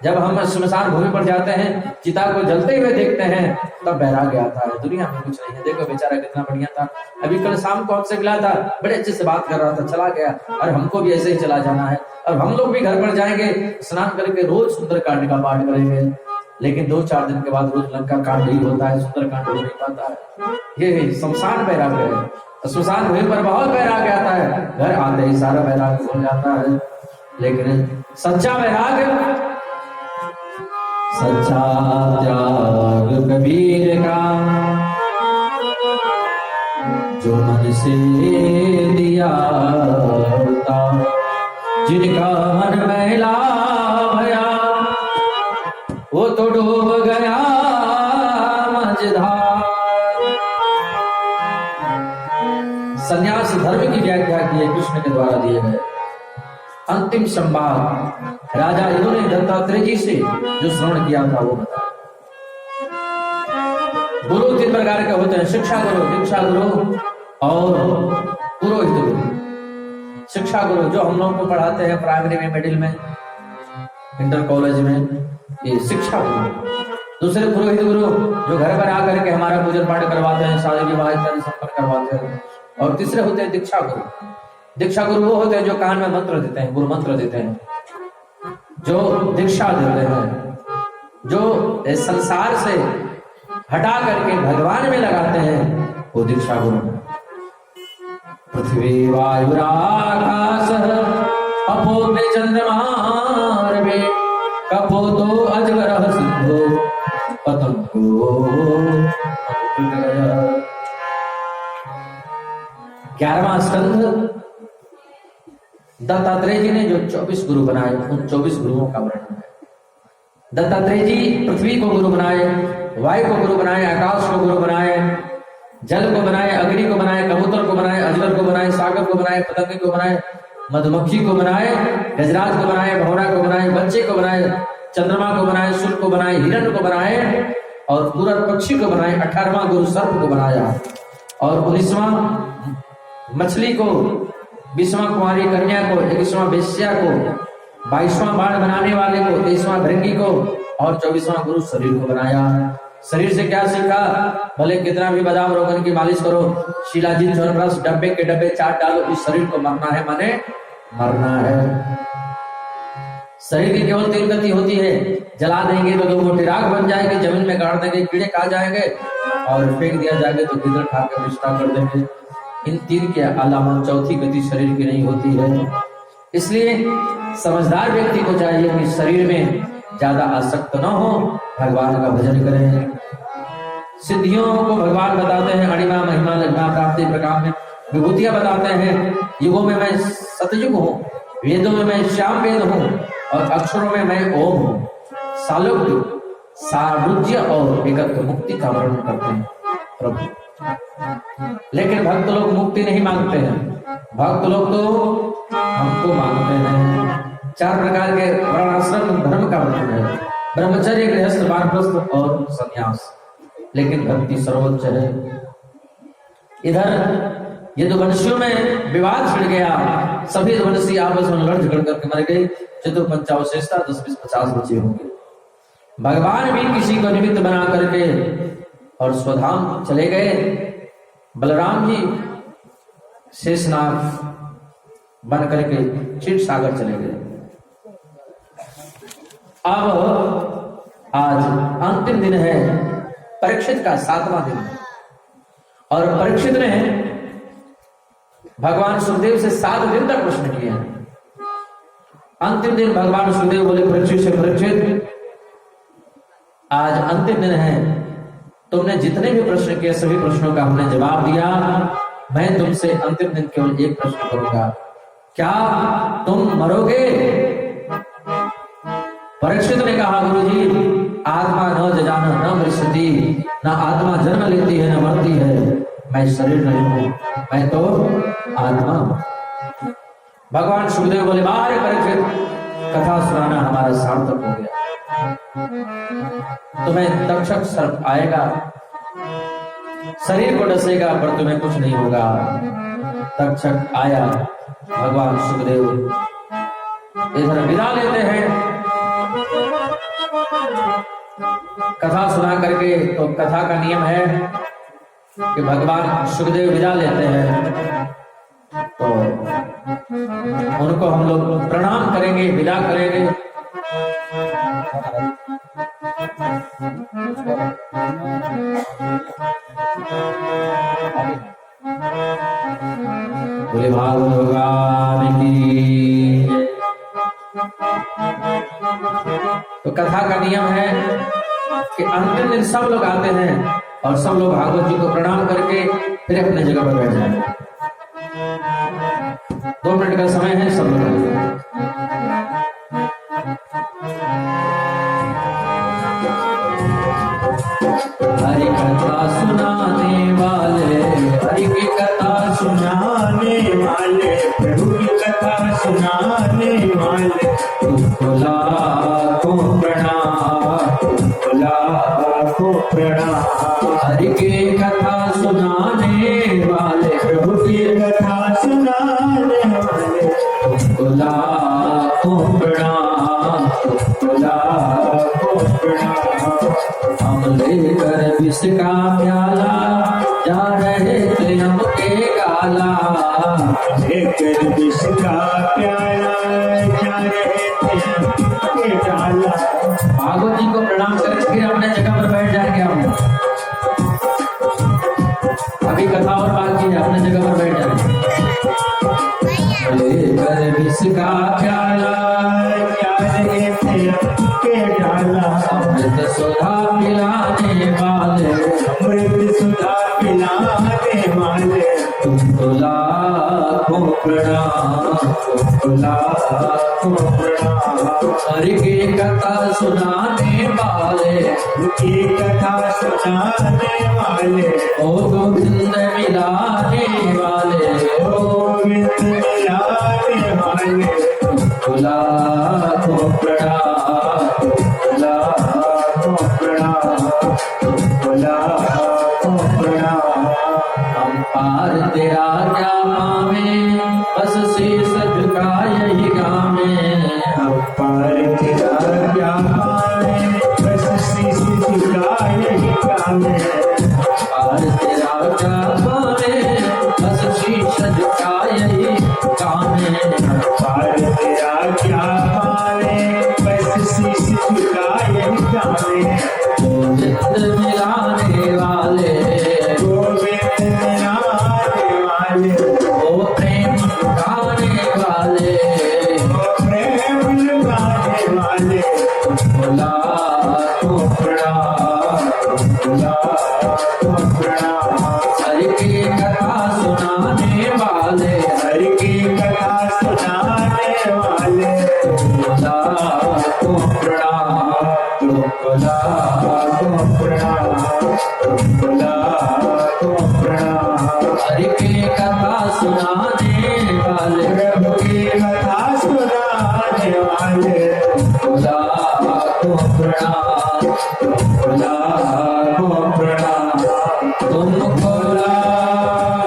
जब हम श्मशान भूमि पर जाते हैं, चिता को जलते हुए देखते हैं, तब वैराग्य आता है। दुनिया में कुछ नहीं है। देखो बेचारा कितना बढ़िया था, अभी कल शाम को हमसे मिला था, बड़े अच्छे से बात कर रहा था, चला गया। और हमको भी ऐसे ही चला जाना है। और हम लोग भी घर पर जाएंगे, स्नान करके रोज सुंदरकांड का पाठ करेंगे, लेकिन 2-4 दिन के बाद रोज लंका कांड ही होता है, सुंदरकांड हो नहीं पाता है। ये शमशान वैराग्य है। श्मशान भूमि पर बहुत वैराग्य आता है, घर आते ही सारा वैराग्य हो जाता है। लेकिन सच्चा वैराग्य, सच्चा त्याग कबीर का, जो मन से दिया होता, जिनका मन मैला भया, वो तो डूब गया मझधार। संन्यास धर्म की व्याख्या की है कृष्ण के द्वारा दिए गए। अंतिम संवाद राजा इन्होंने दत्तात्रेय जी से जो श्रवण किया था वो बता। गुरु 3 प्रकार के होते हैं, शिक्षा गुरु, दीक्षा गुरु और पुरोहित गुरु। शिक्षा गुरु जो हम लोग को पढ़ाते हैं प्राइमरी में, मिडिल में, इंटर कॉलेज में, ये शिक्षा गुरु। दूसरे पुरोहित गुरु जो घर पर आकर के हमारा पूजन पाठ करवाते हैं, शादी विवाह इत्यादि संपन्न करवाते हैं। और तीसरे होते हैं दीक्षा गुरु। दीक्षा गुरु वो होते हैं जो कान में मंत्र देते हैं, गुरु मंत्र देते हैं, जो दीक्षा देते हैं, जो संसार से हटा करके भगवान में लगाते हैं, वो दीक्षा गुरु। पृथ्वी वायुराकाश अपो में चंद्रमा रवि, कपो तो अजगर सिंधु पतंगो। 11वां स्कंध दत्तात्रेय जी ने जो 24 गुरु बनाए, उन 24 गुरुओं का वर्णन है। दत्तात्रेय जी पृथ्वी को गुरु बनाए, वायु को गुरु बनाए, आकाश को गुरु बनाए, जल को बनाए, अग्नि को बनाए, कबूतर को बनाए, अजगर को बनाए, सागर को बनाए, पतंग को बनाए, मधुमक्खी को बनाए, गजराज को बनाए, भौरा को बनाए, बच्चे को बनाए, चंद्रमा को बनाए, सूर्य को बनाए, हिरण को बनाए और पूरा पक्षी को बनाए। 18वां गुरु सर्प को बनाया और 19वां मछली को, 20वां कुंवारी कन्या को, 21वां वेश्या को, 22वां बाण बनाने वाले को, 23वां भृंगी को और 24वां गुरु शरीर को बनाया। शरीर से क्या सीखा? भले कितना भी बादाम रोगन की मालिश करो, शिलाजीत च्यवनप्राश डब्बे के डब्बे चाट डालो, इस शरीर को मरना है, माने मरना है। शरीर की केवल 3 गति होती है, जला देंगे तो 2 मोटे राख बन जाएंगे, जमीन में गाड़ देंगे कीड़े खा जाएंगे और फेंक दिया जाएगा तो गिदड़ खा के विष्टा कर देंगे। इन 3 के अलावा चौथी गति शरीर की नहीं होती है। इसलिए समझदार व्यक्ति को चाहिए कि शरीर में ज्यादा आसक्त न हो, भगवान का भजन करें। सिद्धियों को भगवान बताते हैं, अणिमा महिमा लग्ना प्राप्ति प्रकार में विभूतियां बताते हैं। युगों में मैं सतयुग हूँ, वेदों में मैं श्याम वेद हूँ और अक्षरों में मैं ओम हूँ। सालोक्य, सारुज्य और एकत्व मुक्ति का वर्णन करते हैं प्रभु। लेकिन भक्त लोग मुक्ति नहीं मांगते हैं, भक्त लोग तो हमको मांगते हैं। 4 प्रकार के वर्णाश्रम धर्म का वर्णन है, ब्रह्मचर्य, गृहस्थ, वानप्रस्थ और संन्यास। लेकिन भक्ति सर्वोच्च है। इधर यदुवंशियों में विवाद छिड़ गया, सभी यदुवंशी आपस में लड़ झगड़ करके मर गए। चतुर्पंचावशेषता 10-20-50 बचे होंगे। भगवान भी किसी को निमित्त बना करके और स्वधाम चले गए। बलराम जी शेषनाग बन करके क्षीर सागर चले गए। अब आज अंतिम दिन है, परीक्षित का 7वां दिन है और परीक्षित ने भगवान सुखदेव से 7 दिन तक प्रश्न किए हैं। अंतिम दिन भगवान सुखदेव बोले परीक्षित से, परीक्षित आज अंतिम दिन है, तुमने जितने भी प्रश्न किए सभी प्रश्नों का हमने जवाब दिया। मैं तुमसे अंतिम दिन केवल एक प्रश्न करूंगा, क्या तुम मरोगे? परीक्षित ने कहा, गुरुजी आत्मा न जजाना न मृष्यति, न आत्मा जन्म लेती है न मरती है, मैं शरीर नहीं हूं, मैं तो आत्मा हूं। भगवान सुखदेव बोले, बारे परीक्षित, कथा सुनाना हमारा सार्थक हो गया। तुम्हें तक्षक सर्प आएगा, शरीर को डसेगा पर तुम्हें कुछ नहीं होगा। तक्षक आया, भगवान सुखदेव इधर विदा लेते हैं। कथा सुना करके, तो कथा का नियम है कि भगवान सुखदेव विदा लेते हैं, तो उनको हम लोग प्रणाम करेंगे, विदा करेंगे। बोले भागवत भगवान की। तो कथा का नियम है कि अंतिम दिन सब लोग आते हैं और सब लोग भागवत जी को प्रणाम करके फिर अपने जगह पर बैठ जाएंगे। 2 मिनट का समय है, सब लोग हरि कथा सुनाने वाले, हरि की कथा सुनाने वाले, प्रभु की कथा सुनाने वाले, तुमको लाखों प्रणाम, तुमको लाखों प्रणाम। हरि की कथा सुनाने वाले, प्रभु की कथा सुनाने वाले, तुमको लाखों प्रणाम, तुमको लाखों प्रणाम। हम लेकर विष का प्याला जा रहे थे हमके गाला, लेकर विष का प्याला जा रहे थे हमके डाला। भागवत जी को प्रणाम करके फिर अपने जगह पर बैठ जाएंगे हम। अभी कथा और बाकी है, अपने जगह पर बैठ जाएंगे। लेकर विष का प्याला जा रहे थे हमके डाला, अमृत सुधा पिलाने वाले, अमृत सुधा पिलाने वाले, तुमको लाखों प्रणाम, तुमको लाखों प्रणाम। हरि की कथा सुनाने वाले, उनकी कथा सुनाने वाले, ओ गोविंद मिलाने वाले, ओ गोविंद मिलाने वाले, तुमको लाखों प्रणाम, तुमको लाखों प्रणाम, तुमको लाखों प्रणाम। हम पार तेरा क्या पावे, बस शीश झुका यही गावे। हम पार तेरा क्या पावे, बस शीश झुका यही गावे। पार तेरा क्या पावे, बस शीश झुका यही गावे। पार तेरा क्या पावे, बस शीश झुका यही गावे। गोविंद मिलाने वाले, गोविंद मिलाने वाले, ओ प्रेम लुटाने वाले, ओ प्रेम लुटाने वाले, तुमको लाखों प्रणाम, तुमको लाखों प्रणाम। हरि की कथा सुनाने वाले, हरि की कथा सुनाने वाले, तुमको लाखों प्रणाम, तुमको लाखों प्रणाम, तुमको लाखों प्रणाम। हरि की